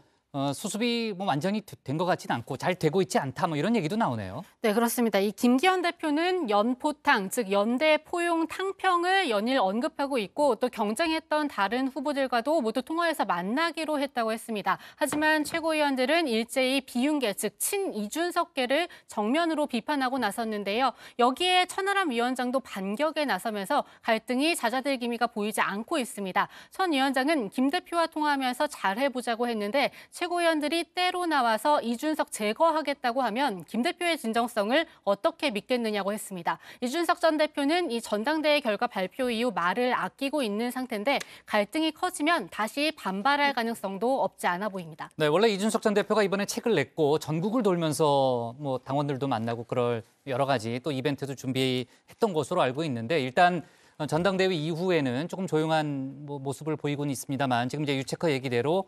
수습이 완전히 된 것 같지는 않고 잘 되고 있지 않다 이런 얘기도 나오네요. 네, 그렇습니다. 이 김기현 대표는 연포탕, 즉 연대 포용 탕평을 연일 언급하고 있고 또 경쟁했던 다른 후보들과도 모두 통화해서 만나기로 했다고 했습니다. 하지만 최고위원들은 일제히 비윤계, 즉 친이준석계를 정면으로 비판하고 나섰는데요. 여기에 천하람 위원장도 반격에 나서면서 갈등이 잦아들 기미가 보이지 않고 있습니다. 천 위원장은 김 대표와 통화하면서 잘해보자고 했는데 최고위원들이 때로 나와서 이준석 제거하겠다고 하면 김 대표의 진정성을 어떻게 믿겠느냐고 했습니다. 이준석 전 대표는 이 전당대회 결과 발표 이후 말을 아끼고 있는 상태인데 갈등이 커지면 다시 반발할 가능성도 없지 않아 보입니다. 네, 원래 이준석 전 대표가 이번에 책을 냈고 전국을 돌면서 당원들도 만나고 그럴 여러 가지 또 이벤트도 준비했던 것으로 알고 있는데 일단 전당대회 이후에는 조금 조용한 모습을 보이고는 있습니다만 지금 이제 유체커 얘기대로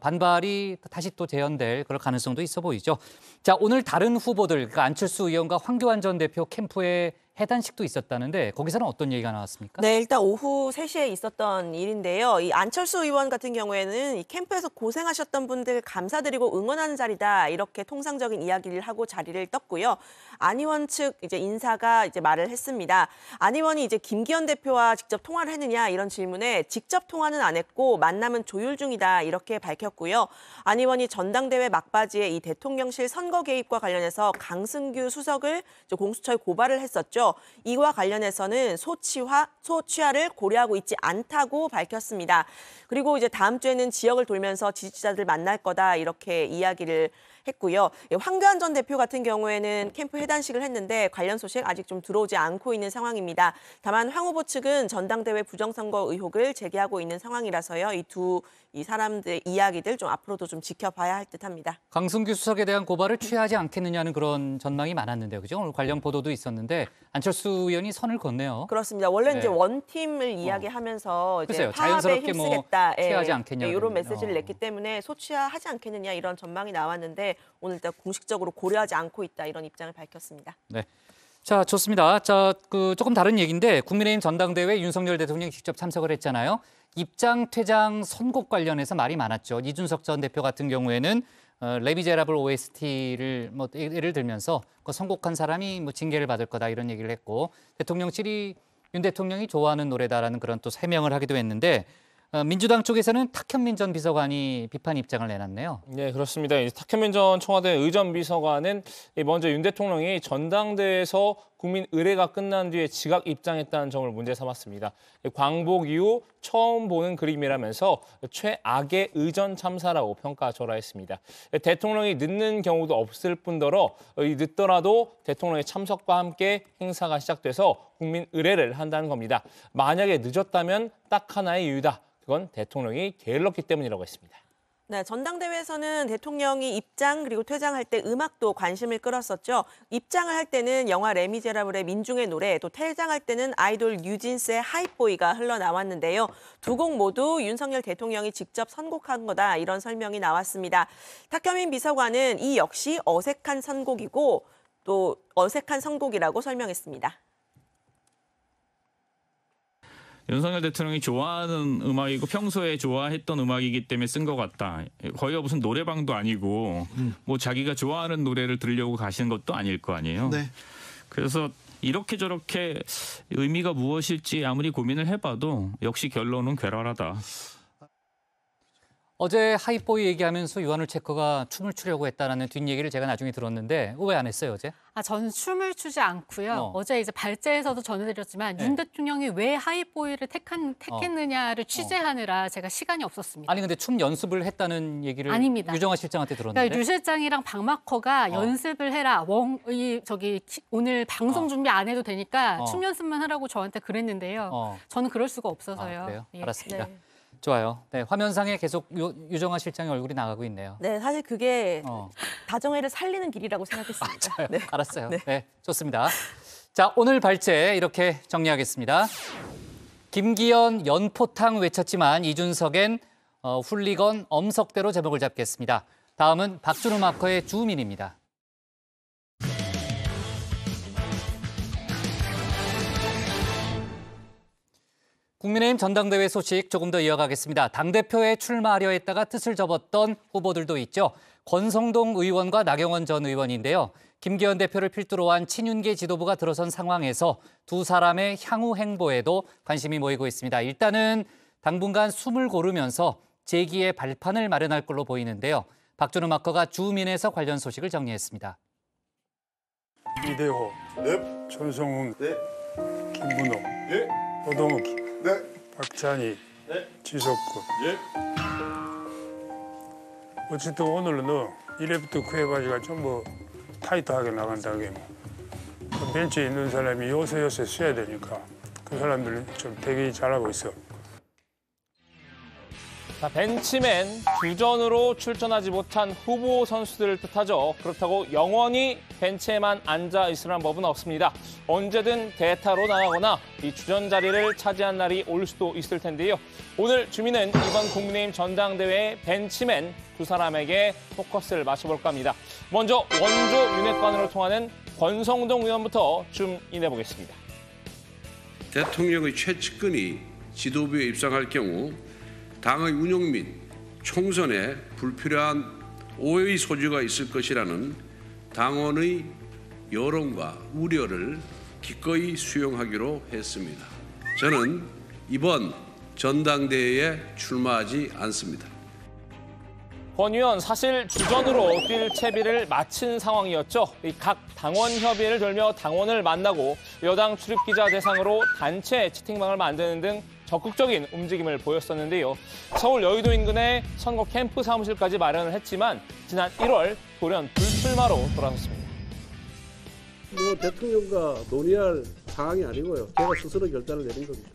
반발이 다시 또 재현될 그럴 가능성도 있어 보이죠. 자, 오늘 다른 후보들, 그러니까 안철수 의원과 황교안 전 대표 캠프에 해단식도 있었다는데 거기서는 어떤 얘기가 나왔습니까? 네, 일단 오후 3시에 있었던 일인데요. 이 안철수 의원 같은 경우에는 이 캠프에서 고생하셨던 분들 감사드리고 응원하는 자리다 이렇게 통상적인 이야기를 하고 자리를 떴고요. 안 의원 측 이제 인사가 이제 말을 했습니다. 안 의원이 이제 김기현 대표와 직접 통화를 했느냐 이런 질문에 직접 통화는 안 했고 만남은 조율 중이다 이렇게 밝혔고요. 안 의원이 전당대회 막바지에 이 대통령실 선거 개입과 관련해서 강승규 수석을 공수처에 고발을 했었죠. 이와 관련해서는 소취하를 고려하고 있지 않다고 밝혔습니다. 그리고 이제 다음 주에는 지역을 돌면서 지지자들 만날 거다 이렇게 이야기를 했고요. 황교안 전 대표 같은 경우에는 캠프 해단식을 했는데 관련 소식 아직 좀 들어오지 않고 있는 상황입니다. 다만 황 후보 측은 전당대회 부정선거 의혹을 제기하고 있는 상황이라서요. 이 사람들의 이야기들 좀 앞으로도 좀 지켜봐야 할 듯합니다. 강승규 수석에 대한 고발을 취하지 않겠느냐는 그런 전망이 많았는데요, 그죠? 오늘 관련 보도도 있었는데 안철수 의원이 선을 걷네요. 그렇습니다. 원래 네. 이제 원팀을 이야기하면서 이제 글쎄요, 파업에 자연스럽게 힘쓰겠다, 취하지 않겠냐 이런 메시지를 냈기 때문에 소취하지 않겠느냐 이런 전망이 나왔는데 오늘 일단 공식적으로 고려하지 않고 있다 이런 입장을 밝혔습니다. 네. 자, 좋습니다. 자, 조금 다른 얘기인데 국민의힘 전당대회 윤석열 대통령이 직접 참석을 했잖아요. 입장 퇴장 선곡 관련해서 말이 많았죠. 이준석 전 대표 같은 경우에는 레미제라블 OST를 예를 들면서 그 선곡한 사람이 징계를 받을 거다 이런 얘기를 했고 대통령실이 윤 대통령이 좋아하는 노래다라는 그런 또 해명을 하기도 했는데 민주당 쪽에서는 탁현민 전 비서관이 비판 입장을 내놨네요. 네, 그렇습니다. 탁현민 전 청와대 의전 비서관은 먼저 윤 대통령이 전당대회에서 국민 의례가 끝난 뒤에 지각 입장했다는 점을 문제 삼았습니다. 광복 이후 처음 보는 그림이라면서 최악의 의전 참사라고 평가절하했습니다. 대통령이 늦는 경우도 없을 뿐더러 늦더라도 대통령의 참석과 함께 행사가 시작돼서 국민 의례를 한다는 겁니다. 만약에 늦었다면 딱 하나의 이유다. 그건 대통령이 게을렀기 때문이라고 했습니다. 네, 전당대회에서는 대통령이 입장 그리고 퇴장할 때 음악도 관심을 끌었었죠. 입장을 할 때는 영화 레미제라블의 민중의 노래, 또 퇴장할 때는 아이돌 뉴진스의 하이보이가 흘러나왔는데요. 두 곡 모두 윤석열 대통령이 직접 선곡한 거다 이런 설명이 나왔습니다. 탁현민 비서관은 이 역시 어색한 선곡이고 또 어색한 선곡이라고 설명했습니다. 윤석열 대통령이 좋아하는 음악이고 평소에 좋아했던 음악이기 때문에 쓴 것 같다. 거기가 무슨 노래방도 아니고 뭐 자기가 좋아하는 노래를 들으려고 가시는 것도 아닐 거 아니에요. 네. 그래서 이렇게 저렇게 의미가 무엇일지 아무리 고민을 해봐도 역시 결론은 괴랄하다. 어제 하이보이 얘기하면서 유한울 체커가 춤을 추려고 했다라는 뒷얘기를 제가 나중에 들었는데 왜 안 했어요, 어제? 저는 춤을 추지 않고요. 어제 이제 발제에서도 전해드렸지만 윤 대통령이 왜 하이보이를 택했느냐를 취재하느라 제가 시간이 없었습니다. 아니 근데 춤 연습을 했다는 얘기를 아닙니다. 유정아 실장한테 들었는데. 그러니까 류 실장이랑 박마커가 연습을 해라. 오늘 방송 준비 안 해도 되니까 춤 연습만 하라고 저한테 그랬는데요. 저는 그럴 수가 없어서요. 그래요? 예. 알았습니다. 네. 좋아요. 네, 화면상에 계속 유정아 실장의 얼굴이 나가고 있네요. 네, 사실 그게 다정회를 살리는 길이라고 생각했습니다. 맞아요. 네. 알았어요. 네, 좋습니다. 자, 오늘 발제 이렇게 정리하겠습니다. 김기현 연포탕 외쳤지만 이준석엔 훌리건 엄석대로 제목을 잡겠습니다. 다음은 박준호 마커의 주민입니다. 국민의힘 전당대회 소식 조금 더 이어가겠습니다. 당대표에 출마하려 했다가 뜻을 접었던 후보들도 있죠. 권성동 의원과 나경원 전 의원인데요. 김기현 대표를 필두로 한 친윤계 지도부가 들어선 상황에서 두 사람의 향후 행보에도 관심이 모이고 있습니다. 일단은 당분간 숨을 고르면서 재기의 발판을 마련할 걸로 보이는데요. 박준호 마커가 주민에서 관련 소식을 정리했습니다. 이대호, 네. 전성훈, 네. 김문호, 네. 노동욱, 네. 박찬희, 네. 지석구. 예. 어쨌든 오늘은 1회부터 9회까지가 전부 타이트하게 나간다게 뭐. 벤치에 있는 사람이 요새 쉬어야 되니까 그 사람들은 좀 되게 잘하고 있어. 자, 벤치맨, 주전으로 출전하지 못한 후보 선수들을 뜻하죠. 그렇다고 영원히 벤치에만 앉아 있으라는 법은 없습니다. 언제든 대타로 나가거나 이 주전 자리를 차지한 날이 올 수도 있을 텐데요. 오늘 주민은 이번 국민의힘 전당대회의 벤치맨 두 사람에게 포커스를 맞춰볼까 합니다. 먼저 원조 윤핵관으로 통하는 권성동 의원부터 줌인해보겠습니다. 대통령의 최측근이 지도부에 입성할 경우 당의 운영 및 총선에 불필요한 오해의 소지가 있을 것이라는 당원의 여론과 우려를 기꺼이 수용하기로 했습니다. 저는 이번 전당대회에 출마하지 않습니다. 권 의원, 사실 주전으로 뛸 채비를 마친 상황이었죠. 각 당원 협의회를 돌며 당원을 만나고 여당 출입기자 대상으로 단체 채팅방을 만드는 등 적극적인 움직임을 보였었는데요. 서울 여의도 인근에 선거 캠프 사무실까지 마련을 했지만 지난 1월 돌연 불출마로 돌아섰습니다. 뭐 대통령과 논의할 상황이 아니고요. 제가 스스로 결단을 내린 겁니다.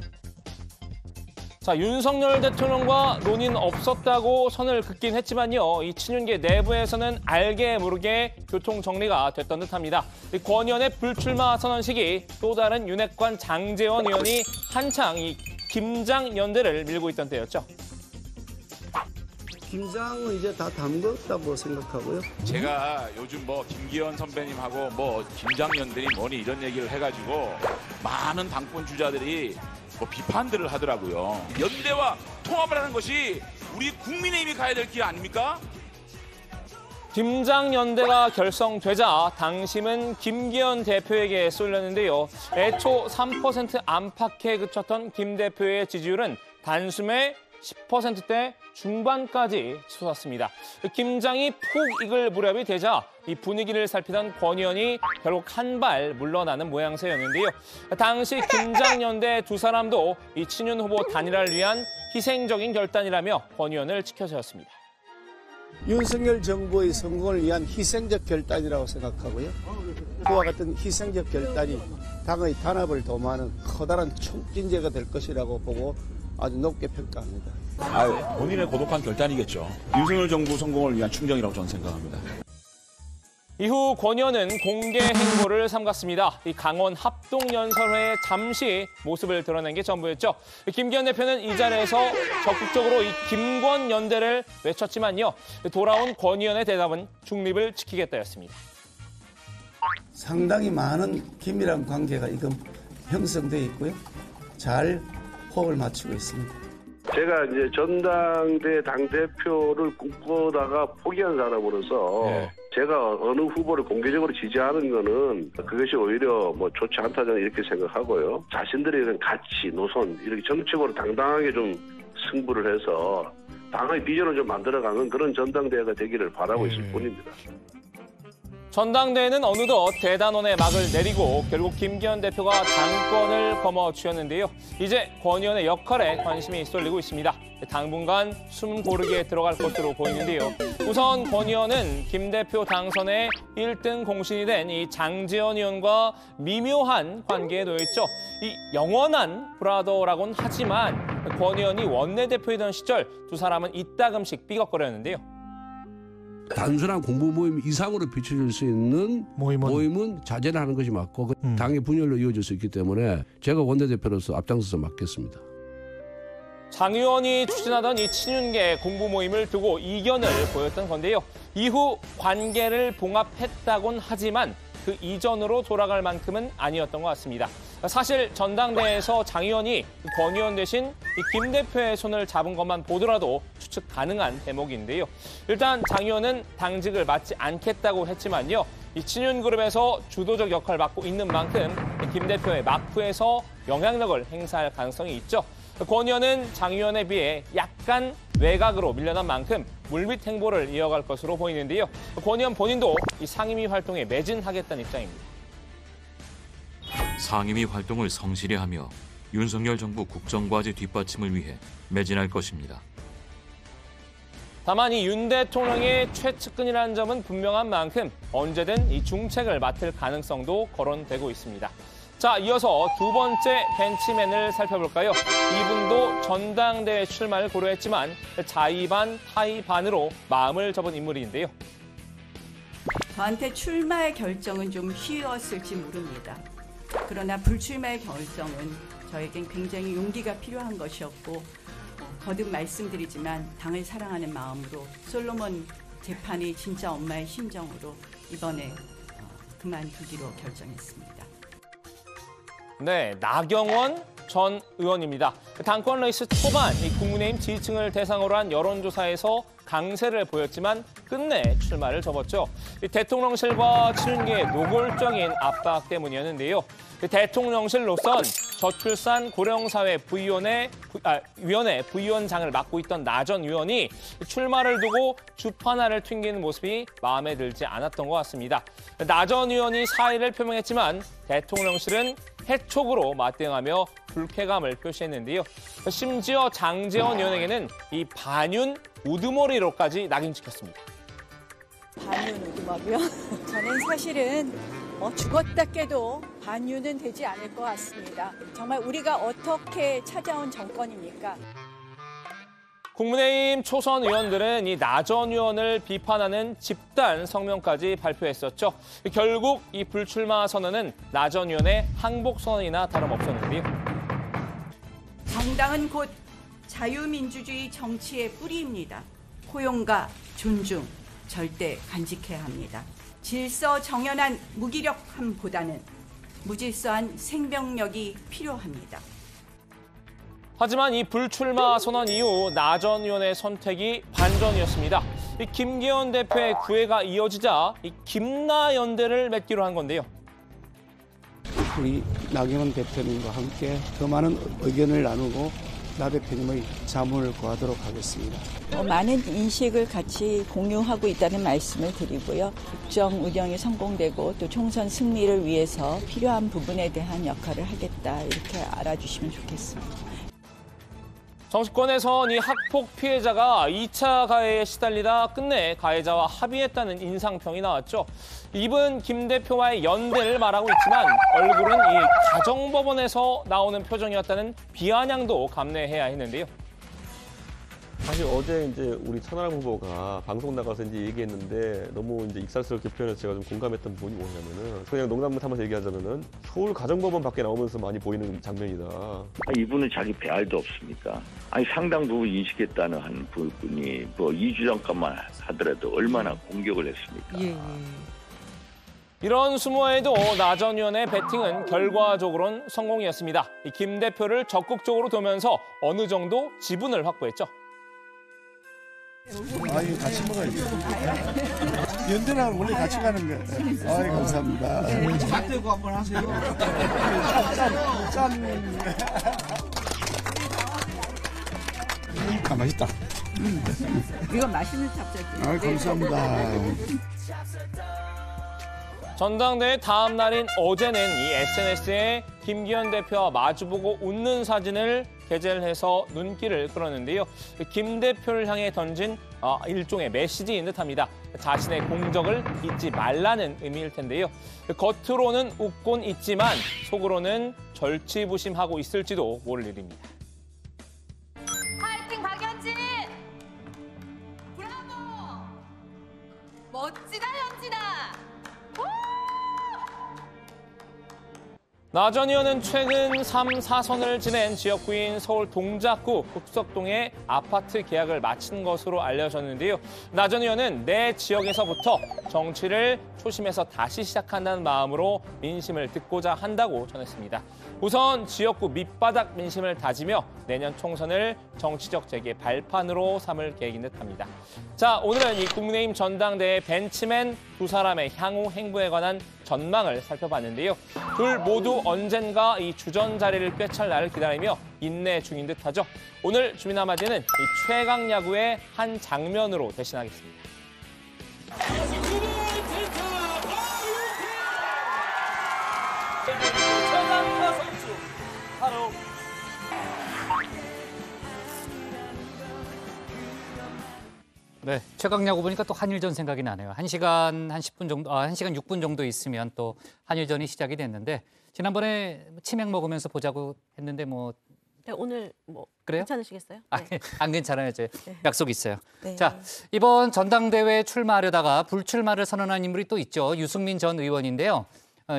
자, 윤석열 대통령과 논의는 없었다고 선을 긋긴 했지만요. 이 친윤계 내부에서는 알게 모르게 교통 정리가 됐던 듯합니다. 권 의원의 불출마 선언 시기 또 다른 윤핵관 장제원 의원이 한창 이 김장연대를 밀고 있던 때였죠. 김장은 이제 다 담궜다고 생각하고요. 제가 요즘 뭐 김기현 선배님하고 뭐 김장연들이 뭐니 이런 얘기를 해가지고 많은 당권 주자들이 뭐 비판들을 하더라고요. 연대와 통합을 하는 것이 우리 국민의힘이 가야 될 길 아닙니까? 김장연대가 결성되자 당심은 김기현 대표에게 쏠렸는데요. 애초 3% 안팎에 그쳤던 김 대표의 지지율은 단숨에 10%대 중반까지 치솟았습니다. 김장이 푹 익을 무렵이 되자 이 분위기를 살피던 권 의원이 결국 한 발 물러나는 모양새였는데요. 당시 김장연대 두 사람도 이 친윤 후보 단일화를 위한 희생적인 결단이라며 권 의원을 지켜세웠습니다. 윤석열 정부의 성공을 위한 희생적 결단이라고 생각하고요. 그와 같은 희생적 결단이 당의 단합을 도모하는 커다란 촉진제가 될 것이라고 보고 아주 높게 평가합니다. 본인의 고독한 결단이겠죠. 윤석열 정부 성공을 위한 충정이라고 저는 생각합니다. 이후 권 의원은 공개 행보를 삼갔습니다. 이 강원 합동연설회에 잠시 모습을 드러낸 게 전부였죠. 김기현 대표는 이 자리에서 적극적으로 이 김권 연대를 외쳤지만요. 돌아온 권 의원의 대답은 중립을 지키겠다였습니다. 상당히 많은 긴밀한 관계가 지금 형성돼 있고요. 잘 호흡을 맞추고 있습니다. 제가 이제 전당대 당대표를 꿈꾸다가 포기한 사람으로서 제가 어느 후보를 공개적으로 지지하는 거는 그것이 오히려 뭐 좋지 않다 저는 이렇게 생각하고요. 자신들의 이런 가치, 노선 이렇게 정책으로 당당하게 좀 승부를 해서 당의 비전을 좀 만들어가는 그런 전당대회가 되기를 바라고 있을 뿐입니다. 전당대회는 어느덧 대단원의 막을 내리고 결국 김기현 대표가 당권을 거머쥐었는데요. 이제 권 의원의 역할에 관심이 쏠리고 있습니다. 당분간 숨 고르게 들어갈 것으로 보이는데요. 우선 권 의원은 김 대표 당선의 1등 공신이 된 이 장제원 의원과 미묘한 관계에 놓여있죠. 이 영원한 브라더라고는 하지만 권 의원이 원내대표이던 시절 두 사람은 이따금씩 삐걱거렸는데요. 단순한 공부 모임 이상으로 비춰질 수 있는 모임은 자제를 하는 것이 맞고 당의 분열로 이어질 수 있기 때문에 제가 원내대표로서 앞장서서 맡겠습니다. 장 의원이 추진하던 이 친윤계 공부 모임을 두고 이견을 보였던 건데요. 이후 관계를 봉합했다곤 하지만 그 이전으로 돌아갈 만큼은 아니었던 것 같습니다. 사실 전당대회에서 장 의원이 권 의원 대신 김 대표의 손을 잡은 것만 보더라도 추측 가능한 대목인데요. 일단 장 의원은 당직을 맡지 않겠다고 했지만요. 이 친윤그룹에서 주도적 역할을 맡고 있는 만큼 김 대표의 막후에서 영향력을 행사할 가능성이 있죠. 권 의원은 장 의원에 비해 약간 외곽으로 밀려난 만큼 물밑 행보를 이어갈 것으로 보이는데요. 권 의원 본인도 이 상임위 활동에 매진하겠다는 입장입니다. 상임위 활동을 성실히 하며 윤석열 정부 국정과제 뒷받침을 위해 매진할 것입니다. 다만 이 윤 대통령의 최측근이라는 점은 분명한 만큼 언제든 이 중책을 맡을 가능성도 거론되고 있습니다. 자, 이어서 두 번째 벤치맨을 살펴볼까요? 이분도 전당대회 출마를 고려했지만 자의 반, 타의 반으로 마음을 접은 인물인데요. 저한테 출마의 결정은 좀 쉬웠을지 모릅니다. 그러나 불출마의 결정은 저에겐 굉장히 용기가 필요한 것이었고 거듭 말씀드리지만 당을 사랑하는 마음으로 솔로몬 재판이 진짜 엄마의 심정으로 이번에 그만두기로 결정했습니다. 네, 나경원 전 의원입니다. 당권 레이스 초반 이 국민의힘 지지층을 대상으로 한 여론조사에서 강세를 보였지만 끝내 출마를 접었죠. 대통령실과 치윤계의 노골적인 압박 때문이었는데요. 대통령실로선 저출산 고령사회 위원회 부위원장을 맡고 있던 나 전 의원이 출마를 두고 주판화를 튕기는 모습이 마음에 들지 않았던 것 같습니다. 나 전 의원이 사의를 표명했지만 대통령실은 해촉으로 맞대응하며 불쾌감을 표시했는데요. 심지어 장제원 의원에게는 이 반윤 우두머리로까지 낙인찍혔습니다. 반윤 우두머리요? 저는 사실은 죽었다 깨도 반윤은 되지 않을 것 같습니다. 정말 우리가 어떻게 찾아온 정권입니까? 국민의힘 초선 의원들은 이 나 전 의원을 비판하는 집단 성명까지 발표했었죠. 결국 이 불출마 선언은 나 전 의원의 항복 선언이나 다름없었는데요. 정당은 곧 자유민주주의 정치의 뿌리입니다. 포용과 존중 절대 간직해야 합니다. 질서 정연한 무기력함보다는 무질서한 생명력이 필요합니다. 하지만 이 불출마 선언 이후 나 전 의원의 선택이 반전이었습니다. 이 김기현 대표의 구애가 이어지자 이 김나 연대를 맺기로 한 건데요. 우리 나경원 대표님과 함께 더 많은 의견을 나누고 나 대표님의 자문을 구하도록 하겠습니다. 많은 인식을 같이 공유하고 있다는 말씀을 드리고요. 국정 운영이 성공되고 또 총선 승리를 위해서 필요한 부분에 대한 역할을 하겠다 이렇게 알아주시면 좋겠습니다. 정치권에선 이 학폭 피해자가 2차 가해에 시달리다 끝내 가해자와 합의했다는 인상평이 나왔죠. 이분 김 대표와의 연대를 말하고 있지만 얼굴은 이 가정법원에서 나오는 표정이었다는 비아냥도 감내해야 했는데요. 사실 어제 이제 우리 천하람 후보가 방송 나가서 이제 얘기했는데 너무 이제 익살스럽게 표현해서 제가 좀 공감했던 부분이 뭐냐면은 그냥 농담 삼아서 얘기하자면은 서울 가정법원 밖에 나오면서 많이 보이는 장면이다. 이분은 자기 배알도 없습니까? 아니 상당 부분 인식했다는 한 부분이 뭐 2주 전까만 하더라도 얼마나 공격을 했습니까? 예. 이런 수모에도 나 전 의원의 배팅은 결과적으로는 성공이었습니다. 이 김 대표를 적극적으로 두면서 어느 정도 지분을 확보했죠. 이거 같이 먹어야지. 연대랑 원래 같이 가는 거예요. 감사합니다. 밥 대고 한번 하세요. 짠. 맛있다. 이거 맛있는 찹쌀. 감사합니다. 전당대회 다음 날인 어제는 이 SNS에 김기현 대표와 마주보고 웃는 사진을 게재를 해서 눈길을 끌었는데요. 김 대표를 향해 던진 일종의 메시지인 듯합니다. 자신의 공적을 잊지 말라는 의미일 텐데요. 겉으로는 웃곤 있지만 속으로는 절치부심하고 있을지도 모를 일입니다. 파이팅 박연진! 브라보! 멋지다 연진아! 나 전 의원은 최근 3, 4선을 지낸 지역구인 서울 동작구 국석동의 아파트 계약을 마친 것으로 알려졌는데요. 나 전 의원은 내 지역에서부터 정치를 초심에서 다시 시작한다는 마음으로 민심을 듣고자 한다고 전했습니다. 우선 지역구 밑바닥 민심을 다지며 내년 총선을 정치적 재기의 발판으로 삼을 계획인 듯합니다. 자, 오늘은 이 국민의힘 전당대회 벤치맨 두 사람의 향후 행보에 관한 전망을 살펴봤는데요. 둘 모두 언젠가 이 주전 자리를 꿰찰 날을 기다리며 인내 중인 듯하죠. 오늘 주민 한마디는 이 최강 야구의 한 장면으로 대신하겠습니다. 최강타 선수 바로 네, 최강 야구 보니까 또 한일전 생각이 나네요. 1시간 6분 정도 있으면 또 한일전이 시작이 됐는데 지난번에 치맥 먹으면서 보자고 했는데 뭐 네, 오늘 뭐 그래요? 괜찮으시겠어요? 아, 안 괜찮아요. 제 약속 있어요. 네. 자, 이번 전당대회 출마하려다가 불출마를 선언한 인물이 또 있죠. 유승민 전 의원인데요.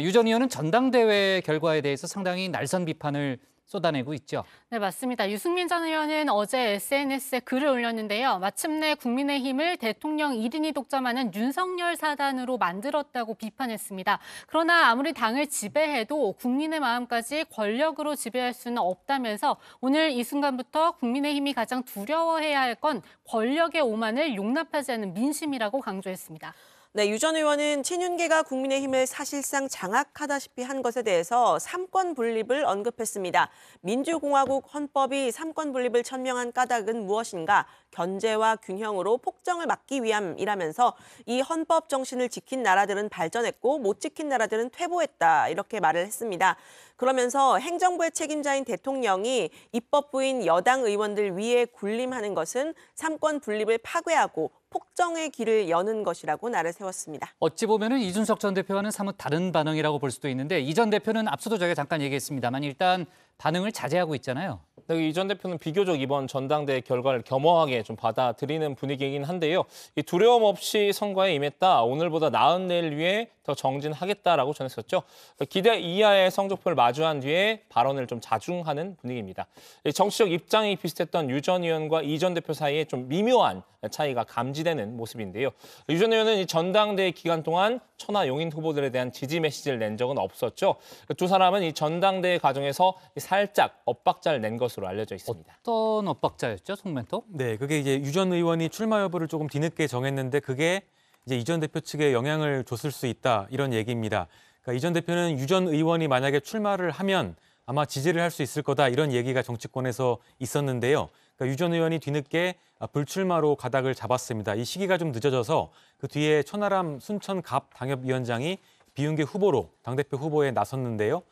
유 전 의원은 전당대회 결과에 대해서 상당히 날선 비판을 쏟아내고 있죠. 네, 맞습니다. 유승민 전 의원은 어제 SNS에 글을 올렸는데요. 마침내 국민의힘을 대통령 1인이 독점하는 윤석열 사단으로 만들었다고 비판했습니다. 그러나 아무리 당을 지배해도 국민의 마음까지 권력으로 지배할 수는 없다면서 오늘 이 순간부터 국민의힘이 가장 두려워해야 할 건 권력의 오만을 용납하지 않는 민심이라고 강조했습니다. 네, 유 전 의원은 친윤계가 국민의힘을 사실상 장악하다시피 한 것에 대해서 삼권 분립을 언급했습니다. 민주공화국 헌법이 삼권 분립을 천명한 까닭은 무엇인가? 견제와 균형으로 폭정을 막기 위함이라면서 이 헌법 정신을 지킨 나라들은 발전했고 못 지킨 나라들은 퇴보했다 이렇게 말을 했습니다. 그러면서 행정부의 책임자인 대통령이 입법부인 여당 의원들 위에 군림하는 것은 삼권 분립을 파괴하고 폭정의 길을 여는 것이라고 날을 세웠습니다. 어찌 보면은 이준석 전 대표와는 사뭇 다른 반응이라고 볼 수도 있는데 이 전 대표는 앞서도 저희가 잠깐 얘기했습니다만 일단 반응을 자제하고 있잖아요. 이 전 대표는 비교적 이번 전당대회 결과를 겸허하게 좀 받아들이는 분위기이긴 한데요. 이 두려움 없이 선거에 임했다. 오늘보다 나은 내일 위해 더 정진하겠다라고 전했었죠. 기대 이하의 성적표를 마주한 뒤에 발언을 좀 자중하는 분위기입니다. 정치적 입장이 비슷했던 유 전 의원과 이 전 대표 사이에 좀 미묘한 차이가 감지되는 모습인데요. 유 전 의원은 이 전당대회 기간 동안 천하 용인 후보들에 대한 지지 메시지를 낸 적은 없었죠. 두 사람은 이 전당대회 과정에서 살짝 엇박자를 낸 것으로 알려져 있습니다. 어떤 엇박자였죠, 송멘토? 네, 그게 이제 유 전 의원이 출마 여부를 조금 뒤늦게 정했는데 그게 이제 이 전 대표 측에 영향을 줬을 수 있다 이런 얘기입니다. 그러니까 이 전 대표는 유 전 의원이 만약에 출마를 하면 아마 지지를 할 수 있을 거다 이런 얘기가 정치권에서 있었는데요. 그러니까 유 전 의원이 뒤늦게 불출마로 가닥을 잡았습니다. 이 시기가 좀 늦어져서 그 뒤에 천하람 순천갑 당협위원장이 비윤계 후보로 당대표 후보에 나섰는데요.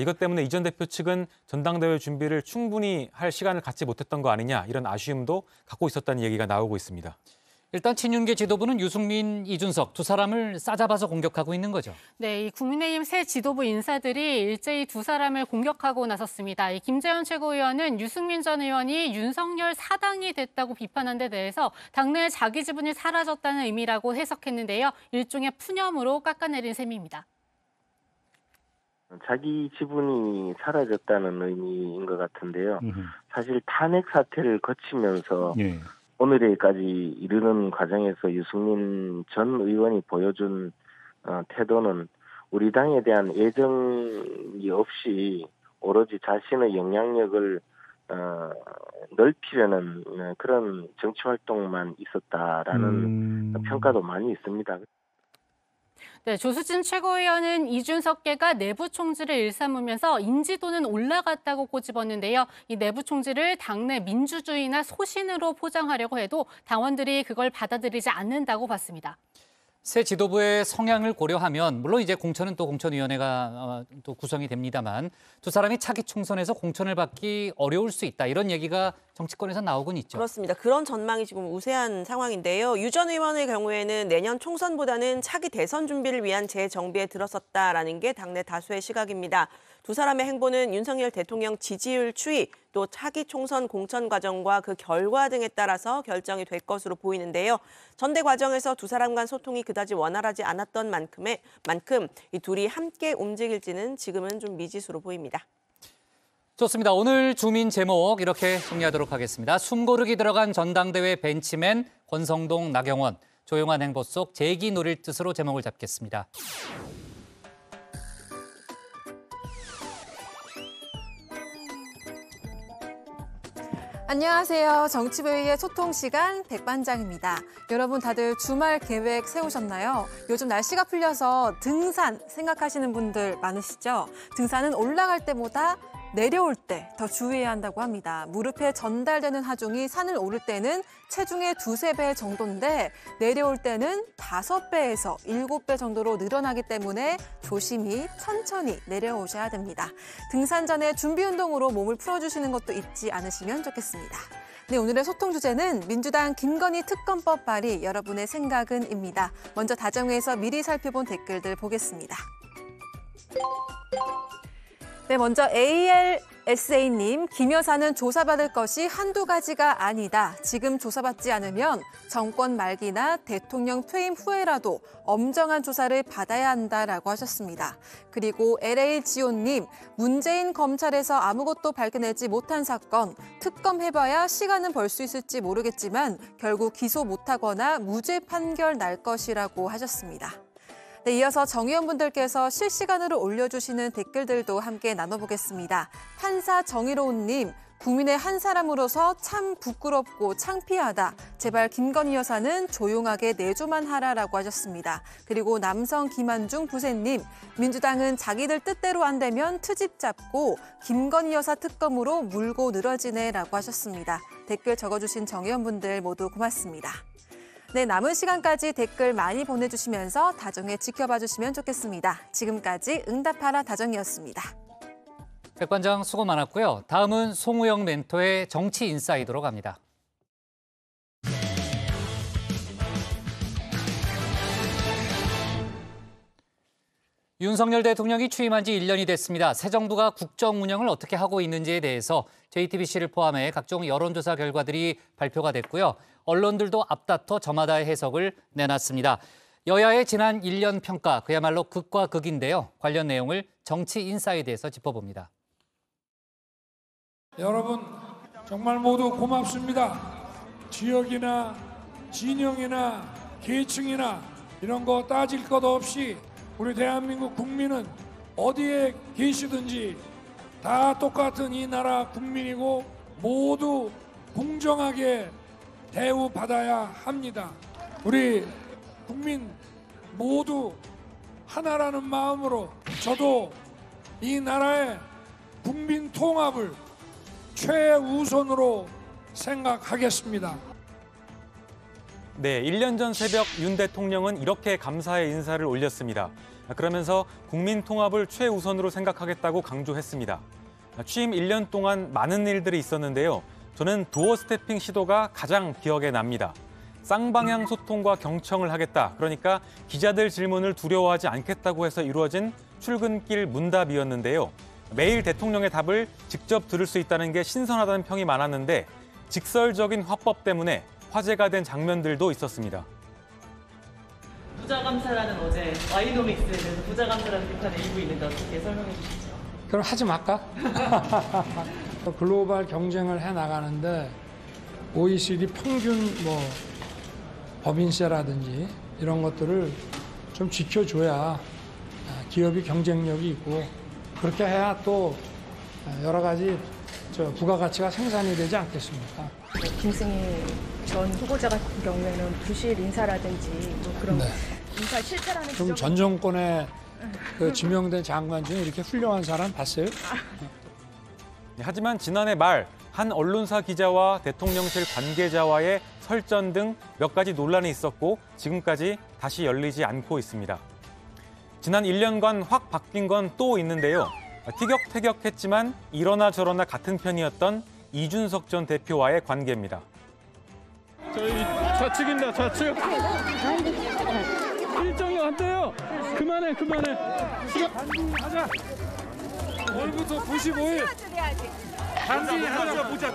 이것 때문에 이 전 대표 측은 전당대회 준비를 충분히 할 시간을 갖지 못했던 거 아니냐 이런 아쉬움도 갖고 있었다는 얘기가 나오고 있습니다. 일단 친윤계 지도부는 유승민, 이준석 두 사람을 싸잡아서 공격하고 있는 거죠. 네, 이 국민의힘 새 지도부 인사들이 일제히 두 사람을 공격하고 나섰습니다. 이 김재현 최고위원은 유승민 전 의원이 윤석열 사당이 됐다고 비판한 데 대해서 당내 자기 지분이 사라졌다는 의미라고 해석했는데요. 일종의 푸념으로 깎아내린 셈입니다. 자기 지분이 사라졌다는 의미인 것 같은데요. 사실 탄핵 사태를 거치면서 오늘에까지 이르는 과정에서 유승민 전 의원이 보여준 태도는 우리 당에 대한 애정이 없이 오로지 자신의 영향력을 넓히려는 그런 정치 활동만 있었다라는 평가도 많이 있습니다. 네, 조수진 최고위원은 이준석계가 내부 총질을 일삼으면서 인지도는 올라갔다고 꼬집었는데요. 이 내부 총질을 당내 민주주의나 소신으로 포장하려고 해도 당원들이 그걸 받아들이지 않는다고 봤습니다. 새 지도부의 성향을 고려하면 물론 이제 공천은 또 공천위원회가 또 구성이 됩니다만 두 사람이 차기 총선에서 공천을 받기 어려울 수 있다 이런 얘기가 정치권에서 나오곤 있죠. 그렇습니다. 그런 전망이 지금 우세한 상황인데요. 유 전 의원의 경우에는 내년 총선보다는 차기 대선 준비를 위한 재정비에 들어섰다라는 게 당내 다수의 시각입니다. 두 사람의 행보는 윤석열 대통령 지지율 추이, 또 차기 총선 공천 과정과 그 결과 등에 따라서 결정이 될 것으로 보이는데요. 전대 과정에서 두 사람 간 소통이 그다지 원활하지 않았던 만큼 이 둘이 함께 움직일지는 지금은 좀 미지수로 보입니다. 좋습니다. 오늘 주민 제목 이렇게 정리하도록 하겠습니다. 숨고르기 들어간 전당대회 벤치맨 권성동, 나경원, 조용한 행보 속 재기 노릴 뜻으로 제목을 잡겠습니다. 안녕하세요. 정치부의 소통 시간 백반장입니다. 여러분 다들 주말 계획 세우셨나요? 요즘 날씨가 풀려서 등산 생각하시는 분들 많으시죠? 등산은 올라갈 때보다 내려올 때 더 주의해야 한다고 합니다. 무릎에 전달되는 하중이 산을 오를 때는 체중의 2~3배 정도인데 내려올 때는 5배에서 7배 정도로 늘어나기 때문에 조심히 천천히 내려오셔야 됩니다. 등산 전에 준비 운동으로 몸을 풀어주시는 것도 잊지 않으시면 좋겠습니다. 네, 오늘의 소통 주제는 민주당 김건희 특검법 발의 여러분의 생각은입니다. 먼저 다정회에서 미리 살펴본 댓글들 보겠습니다. 네, 먼저 ALSA님, 김 여사는 조사받을 것이 한두 가지가 아니다. 지금 조사받지 않으면 정권 말기나 대통령 퇴임 후에라도 엄정한 조사를 받아야 한다라고 하셨습니다. 그리고 LA지온님, 문재인 검찰에서 아무것도 밝혀내지 못한 사건, 특검해봐야 시간은 벌 수 있을지 모르겠지만 결국 기소 못하거나 무죄 판결 날 것이라고 하셨습니다. 네, 이어서 정의원분들께서 실시간으로 올려주시는 댓글들도 함께 나눠보겠습니다. 판사 정의로운님, 국민의 한 사람으로서 참 부끄럽고 창피하다. 제발 김건희 여사는 조용하게 내조만 하라라고 하셨습니다. 그리고 남성 김한중 부세님, 민주당은 자기들 뜻대로 안 되면 트집 잡고 김건희 여사 특검으로 물고 늘어지네라고 하셨습니다. 댓글 적어주신 정의원분들 모두 고맙습니다. 네, 남은 시간까지 댓글 많이 보내주시면서 다정에 지켜봐 주시면 좋겠습니다. 지금까지 응답하라 다정이었습니다. 백반장 수고 많았고요. 다음은 송우영 멘토의 정치 인사이드로 갑니다. 윤석열 대통령이 취임한 지 1년이 됐습니다. 새 정부가 국정 운영을 어떻게 하고 있는지에 대해서 JTBC를 포함해 각종 여론조사 결과들이 발표가 됐고요. 언론들도 앞다퉈 저마다의 해석을 내놨습니다. 여야의 지난 1년 평가, 그야말로 극과 극인데요. 관련 내용을 정치 인사이드에서 짚어봅니다. 여러분 정말 모두 고맙습니다. 지역이나 진영이나 계층이나 이런 거 따질 것 없이 우리 대한민국 국민은 어디에 계시든지 다 똑같은 이 나라 국민이고 모두 공정하게 대우받아야 합니다. 우리 국민 모두 하나라는 마음으로 저도 이 나라의 국민 통합을 최우선으로 생각하겠습니다. 네, 1년 전 새벽 윤 대통령은 이렇게 감사의 인사를 올렸습니다. 그러면서 국민 통합을 최우선으로 생각하겠다고 강조했습니다. 취임 1년 동안 많은 일들이 있었는데요. 저는 도어 스태핑 시도가 가장 기억에 납니다. 쌍방향 소통과 경청을 하겠다. 그러니까 기자들 질문을 두려워하지 않겠다고 해서 이루어진 출근길 문답이었는데요. 매일 대통령의 답을 직접 들을 수 있다는 게 신선하다는 평이 많았는데 직설적인 화법 때문에 화제가 된 장면들도 있었습니다. 부자감사라는 어제 와이노믹스에 대해서 부자감사라는 비판을 일고 있는데 어떻게 설명해 주시죠? 그럼 하지 말까? 글로벌 경쟁을 해나가는데 OECD 평균 법인세라든지 이런 것들을 좀 지켜줘야 기업이 경쟁력이 있고 그렇게 해야 또 여러 가지 부가가치가 생산이 되지 않겠습니까? 김승희 전 후보자 같은 경우에는 부실 인사라든지 그런 인사 실패라는 좀 전 정권에 지명된 장관 중에 이렇게 훌륭한 사람 봤어요? 하지만 지난해 말 한 언론사 기자와 대통령실 관계자와의 설전 등 몇 가지 논란이 있었고 지금까지 다시 열리지 않고 있습니다. 지난 1년간 확 바뀐 건 또 있는데요. 티격태격했지만 이러나 저러나 같은 편이었던 이준석 전 대표와의 관계입니다. 저희 좌측입니다, 좌측. 일정이 안 돼요. 그만해. 하자. 오늘부터 95일. 단지 하자. 보자.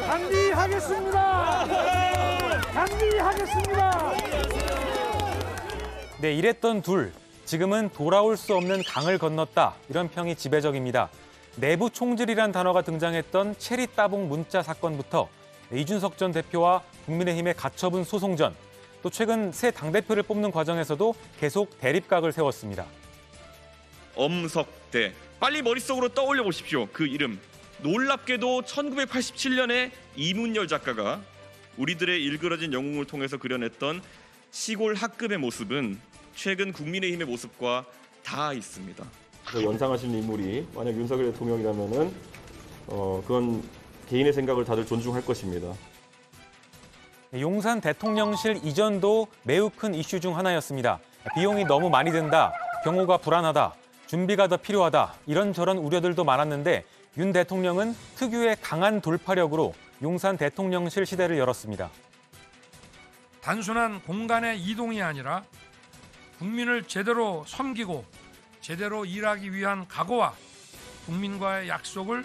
단디하겠습니다. 네, 이랬던 둘. 지금은 돌아올 수 없는 강을 건넜다. 이런 평이 지배적입니다. 내부 총질이란 단어가 등장했던 체리 따봉 문자 사건부터 이준석 전 대표와 국민의힘의 가처분 소송전, 또 최근 새 당대표를 뽑는 과정에서도 계속 대립각을 세웠습니다. 엄석대. 빨리 머릿속으로 떠올려 보십시오. 그 이름. 놀랍게도 1987년에 이문열 작가가 우리들의 일그러진 영웅을 통해서 그려냈던 시골 학급의 모습은 최근 국민의힘의 모습과 다 있습니다. 연상하시는 인물이 만약 윤석열 대통령이라면은 그건 개인의 생각을 다들 존중할 것입니다. 용산 대통령실 이전도 매우 큰 이슈 중 하나였습니다. 비용이 너무 많이 든다, 경호가 불안하다, 준비가 더 필요하다, 이런저런 우려들도 많았는데 윤 대통령은 특유의 강한 돌파력으로 용산 대통령실 시대를 열었습니다. 단순한 공간의 이동이 아니라 국민을 제대로 섬기고 제대로 일하기 위한 각오와 국민과의 약속을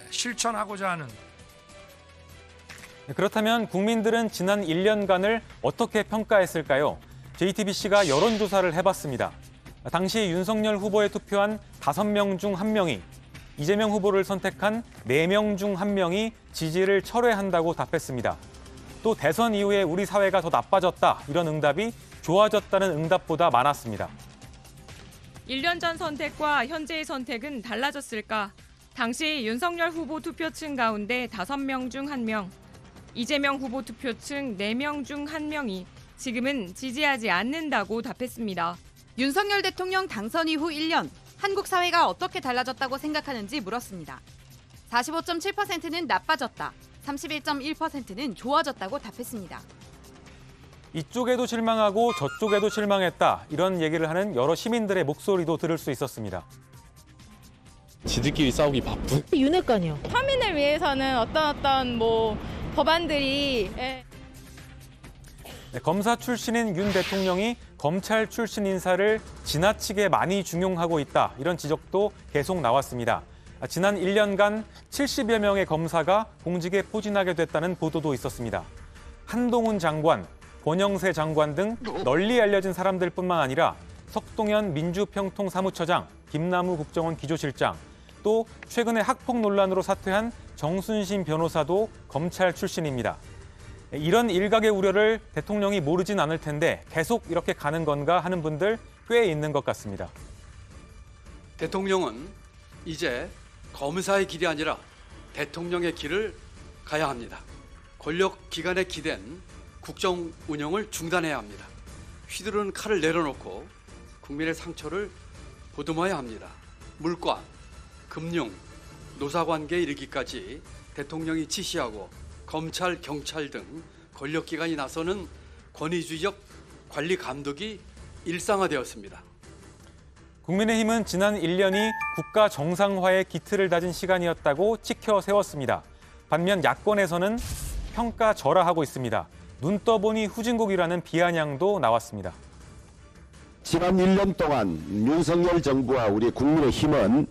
실천하고자 하는. 그렇다면 국민들은 지난 1년간을 어떻게 평가했을까요? JTBC가 여론조사를 해봤습니다. 당시 윤석열 후보에 투표한 5명 중 1명이 이재명 후보를 선택한 4명 중 1명이 지지를 철회한다고 답했습니다. 또 대선 이후에 우리 사회가 더 나빠졌다 이런 응답이 좋아졌다는 응답보다 많았습니다. 1년 전 선택과 현재의 선택은 달라졌을까? 당시 윤석열 후보 투표층 가운데 5명 중 1명, 이재명 후보 투표층 4명 중 1명이 지금은 지지하지 않는다고 답했습니다. 윤석열 대통령 당선 이후 1년, 한국 사회가 어떻게 달라졌다고 생각하는지 물었습니다. 45.7%는 나빠졌다, 31.1%는 좋아졌다고 답했습니다. 이쪽에도 실망하고 저쪽에도 실망했다 이런 얘기를 하는 여러 시민들의 목소리도 들을 수 있었습니다. 지들끼리 싸우기 바쁜. 윤핵관이요. 서민을 위해서는 어떤 법안들이 검사 출신인 윤 대통령이 검찰 출신 인사를 지나치게 많이 중용하고 있다 이런 지적도 계속 나왔습니다. 지난 1년간 70여 명의 검사가 공직에 포진하게 됐다는 보도도 있었습니다. 한동훈 장관, 권영세 장관 등 널리 알려진 사람들뿐만 아니라 석동현 민주평통사무처장, 김남우 국정원 기조실장, 또 최근에 학폭 논란으로 사퇴한 정순신 변호사도 검찰 출신입니다. 이런 일각의 우려를 대통령이 모르진 않을 텐데 계속 이렇게 가는 건가 하는 분들 꽤 있는 것 같습니다. 대통령은 이제 검사의 길이 아니라 대통령의 길을 가야 합니다. 권력기관에 기댄 국정 운영을 중단해야 합니다. 휘두르는 칼을 내려놓고 국민의 상처를 보듬어야 합니다. 물관, 금융, 노사관계에 이르기까지 대통령이 지시하고 검찰, 경찰 등 권력기관이 나서는 권위주의적 관리 감독이 일상화되었습니다. 국민의힘은 지난 1년이 국가 정상화의 기틀을 다진 시간이었다고 치켜 세웠습니다. 반면 야권에서는 평가절하하고 있습니다. 눈 떠보니 후진국이라는 비아냥도 나왔습니다. 지난 1년 동안 윤석열 정부와 우리 국민의힘은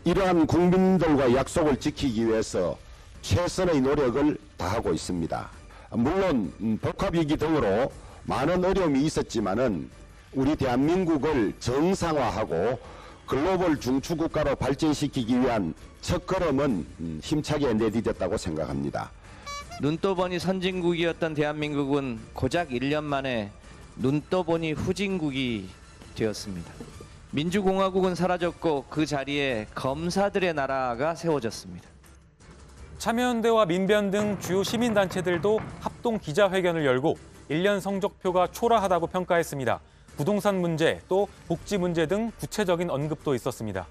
이러한 국민들과 약속을 지키기 위해서 최선의 노력을 다하고 있습니다. 물론 복합위기 등으로 많은 어려움이 있었지만은 우리 대한민국을 정상화하고 글로벌 중추국가로 발전시키기 위한 첫걸음은 힘차게 내디뎠다고 생각합니다. 눈떠보니 선진국이었던 대한민국은 고작 1년 만에 눈떠보니 후진국이 되었습니다. 민주공화국은 사라졌고 그 자리에 검사들의 나라가 세워졌습니다. 참여연대와 민변 등 주요 시민단체들도 합동 기자회견을 열고 1년 성적표가 초라하다고 평가했습니다. 부동산 문제, 또 복지 문제 등 구체적인 언급도 있었습니다.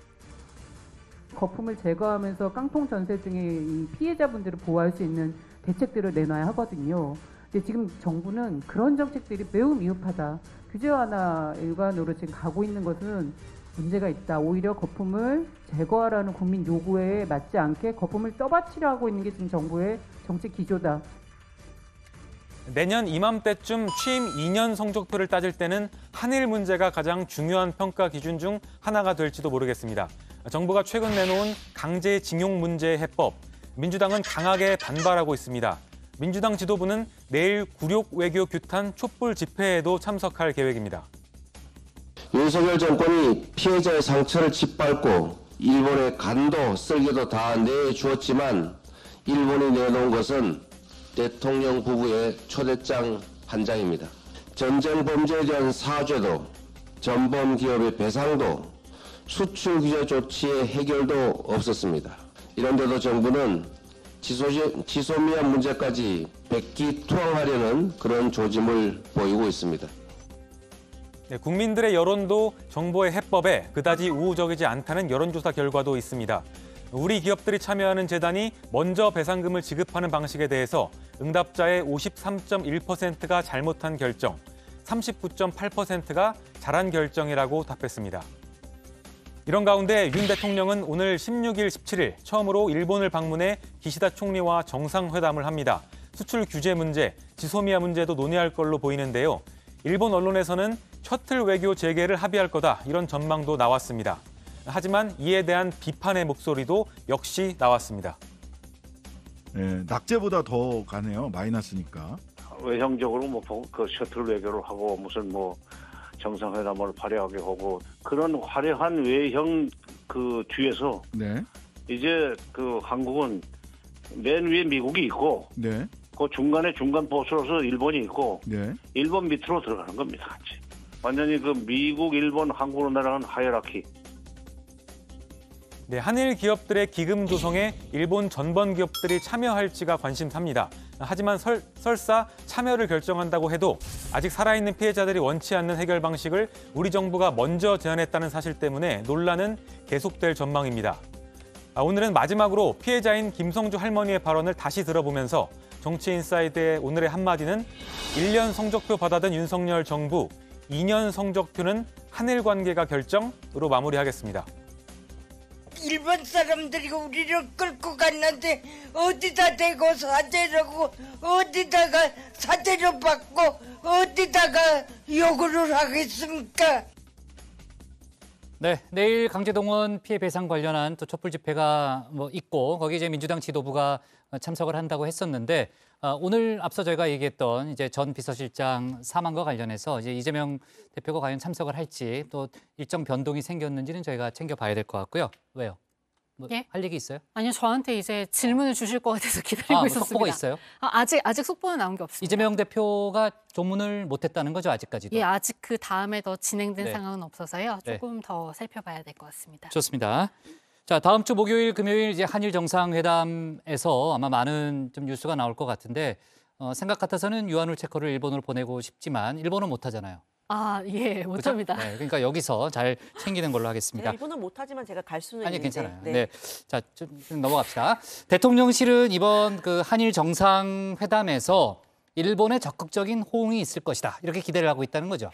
거품을 제거하면서 깡통 전세 중에 이 피해자분들을 보호할 수 있는 대책들을 내놔야 하거든요. 근데 지금 정부는 그런 정책들이 매우 미흡하다. 규제 완화 일관으로 지금 가고 있는 것은 문제가 있다. 오히려 거품을 제거하라는 국민 요구에 맞지 않게 거품을 떠받치려 하고 있는 게 지금 정부의 정책 기조다. 내년 이맘때쯤 취임 2년 성적표를 따질 때는 한일 문제가 가장 중요한 평가 기준 중 하나가 될지도 모르겠습니다. 정부가 최근 내놓은 강제징용 문제 해법, 민주당은 강하게 반발하고 있습니다. 민주당 지도부는 내일 굴욕 외교 규탄 촛불 집회에도 참석할 계획입니다. 윤석열 정권이 피해자의 상처를 짓밟고 일본의 간도 쓸개도 다 내주었지만 일본이 내놓은 것은 대통령 부부의 초대장 한 장입니다. 전쟁 범죄에 대한 사죄도, 전범 기업의 배상도, 수출 규제 조치의 해결도 없었습니다. 이런데도 정부는 지소미아 문제까지 백기투항하려는 그런 조짐을 보이고 있습니다. 네, 국민들의 여론도 정부의 해법에 그다지 우호적이지 않다는 여론조사 결과도 있습니다. 우리 기업들이 참여하는 재단이 먼저 배상금을 지급하는 방식에 대해서 응답자의 53.1%가 잘못한 결정, 39.8%가 잘한 결정이라고 답했습니다. 이런 가운데 윤 대통령은 오늘 16일, 17일 처음으로 일본을 방문해 기시다 총리와 정상회담을 합니다. 수출 규제 문제, 지소미아 문제도 논의할 걸로 보이는데요. 일본 언론에서는 셔틀 외교 재개를 합의할 거다 이런 전망도 나왔습니다. 하지만 이에 대한 비판의 목소리도 역시 나왔습니다. 네, 낙제보다 더 가네요. 마이너스니까. 외형적으로 그 셔틀 외교를 하고 무슨 정상회담을 화려하게 하고 그런 화려한 외형 그 뒤에서 네. 이제 그 한국은 맨 위에 미국이 있고 네. 그 중간에 중간 보스로서 일본이 있고 네. 일본 밑으로 들어가는 겁니다. 같이. 완전히 그 미국, 일본, 한국으로 날아가는 하이라키. 네, 한일 기업들의 기금 조성에 일본 전번 기업들이 참여할지가 관심사입니다. 하지만 설사 참여를 결정한다고 해도 아직 살아있는 피해자들이 원치 않는 해결 방식을 우리 정부가 먼저 제안했다는 사실 때문에 논란은 계속될 전망입니다. 오늘은 마지막으로 피해자인 김성주 할머니의 발언을 다시 들어보면서 정치인사이드의 오늘의 한마디는 1년 성적표 받아든 윤석열 정부, 2년 성적표는 한일 관계가 결정으로 마무리하겠습니다. 일본 사람들이 우리를 끌고 갔는데 어디다 대고 사죄라고 어디다가 사죄를 받고 어디다가 요구를 하겠습니까? 네, 내일 강제동원 피해 배상 관련한 또 촛불 집회가 있고 거기에 이제 민주당 지도부가 참석을 한다고 했었는데 오늘 앞서 저희가 얘기했던 이제 전 비서실장 사망과 관련해서 이제 이재명 대표가 과연 참석을 할지 또 일정 변동이 생겼는지는 저희가 챙겨봐야 될 것 같고요. 왜요? 예? 할 얘기 있어요? 아니요, 저한테 이제 질문을 주실 것 같아서 기다리고 있었습니다. 속보가 있어요? 아직 속보는 나온 게 없습니다. 이재명 대표가 조문을 못했다는 거죠, 아직까지도? 예, 아직 그 다음에 더 진행된 네. 상황은 없어서요. 조금 더 살펴봐야 될 것 같습니다. 좋습니다. 자, 다음 주 목요일, 금요일 이제 한일 정상회담에서 아마 많은 좀 뉴스가 나올 것 같은데 생각 같아서는 유한울 체커를 일본으로 보내고 싶지만 일본은 못하잖아요. 예, 못합니다. 네, 그러니까 여기서 잘 챙기는 걸로 하겠습니다. 일본은 못하지만 제가 갈 수는 아니, 있는데. 괜찮아요. 네. 자, 좀 넘어갑시다. 대통령실은 이번 그 한일 정상회담에서 일본의 적극적인 호응이 있을 것이다. 이렇게 기대를 하고 있다는 거죠.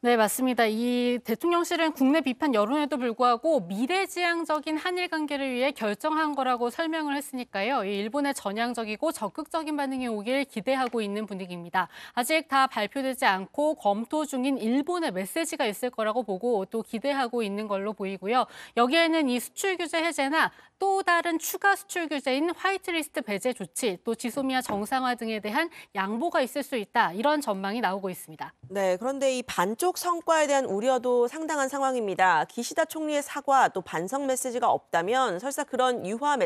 네, 맞습니다. 이 대통령실은 국내 비판 여론에도 불구하고 미래지향적인 한일 관계를 위해 결정한 거라고 설명을 했으니까요. 이 일본의 전향적이고 적극적인 반응이 오길 기대하고 있는 분위기입니다. 아직 다 발표되지 않고 검토 중인 일본의 메시지가 있을 거라고 보고 또 기대하고 있는 걸로 보이고요. 여기에는 이 수출 규제 해제나 또 다른 추가 수출 규제인 화이트리스트 배제 조치, 또 지소미아 정상화 등에 대한 양보가 있을 수 있다. 이런 전망이 나오고 있습니다. 네, 그런데 이 반쪽 성과에 대한 우려도 상당한 상황입니다. 기시다 총리의 사과 또 반성 메시지가 없다면 설사 그런 유화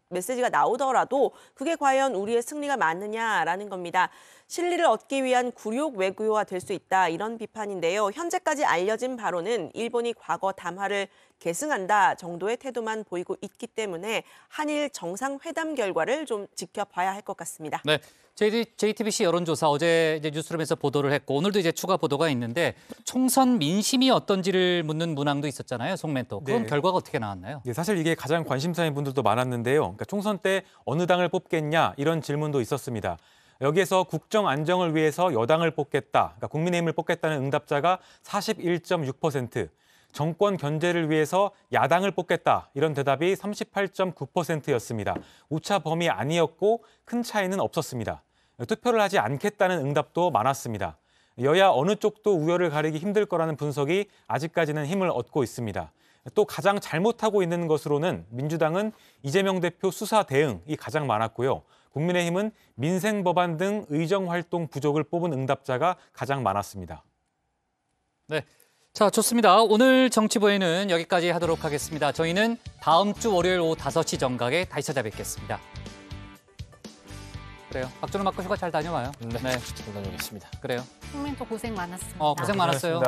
메시지가 나오더라도 그게 과연 우리의 승리가 맞느냐라는 겁니다. 실리를 얻기 위한 굴욕 외교가 될 수 있다 이런 비판인데요. 현재까지 알려진 바로는 일본이 과거 담화를 계승한다 정도의 태도만 보이고 있기 때문에 한일 정상회담 결과를 좀 지켜봐야 할 것 같습니다. 네, JTBC 여론조사 어제 이제 뉴스룸에서 보도를 했고 오늘도 이제 추가 보도가 있는데 총선 민심이 어떤지를 묻는 문항도 있었잖아요, 송멘토. 그럼 네. 결과가 어떻게 나왔나요? 네, 사실 이게 가장 관심사인 분들도 많았는데요. 그러니까 총선 때 어느 당을 뽑겠냐 이런 질문도 있었습니다. 여기에서 국정 안정을 위해서 여당을 뽑겠다, 그러니까 국민의힘을 뽑겠다는 응답자가 41.6%, 정권 견제를 위해서 야당을 뽑겠다 이런 대답이 38.9%였습니다. 오차 범위 아니었고 큰 차이는 없었습니다. 투표를 하지 않겠다는 응답도 많았습니다. 여야 어느 쪽도 우열을 가리기 힘들 거라는 분석이 아직까지는 힘을 얻고 있습니다. 또 가장 잘못하고 있는 것으로는 민주당은 이재명 대표 수사 대응이 가장 많았고요. 국민의힘은 민생 법안 등 의정 활동 부족을 뽑은 응답자가 가장 많았습니다. 네, 자 좋습니다. 오늘 정치부에는 여기까지 하도록 하겠습니다. 저희는 다음 주 월요일 오후 5시 정각에 다시 찾아뵙겠습니다. 그래요. 박준호 맞고 휴가 잘 다녀와요. 네, 잘 다녀오겠습니다. 그래요. 송민토 고생 많았습니다. 고생 많았어요.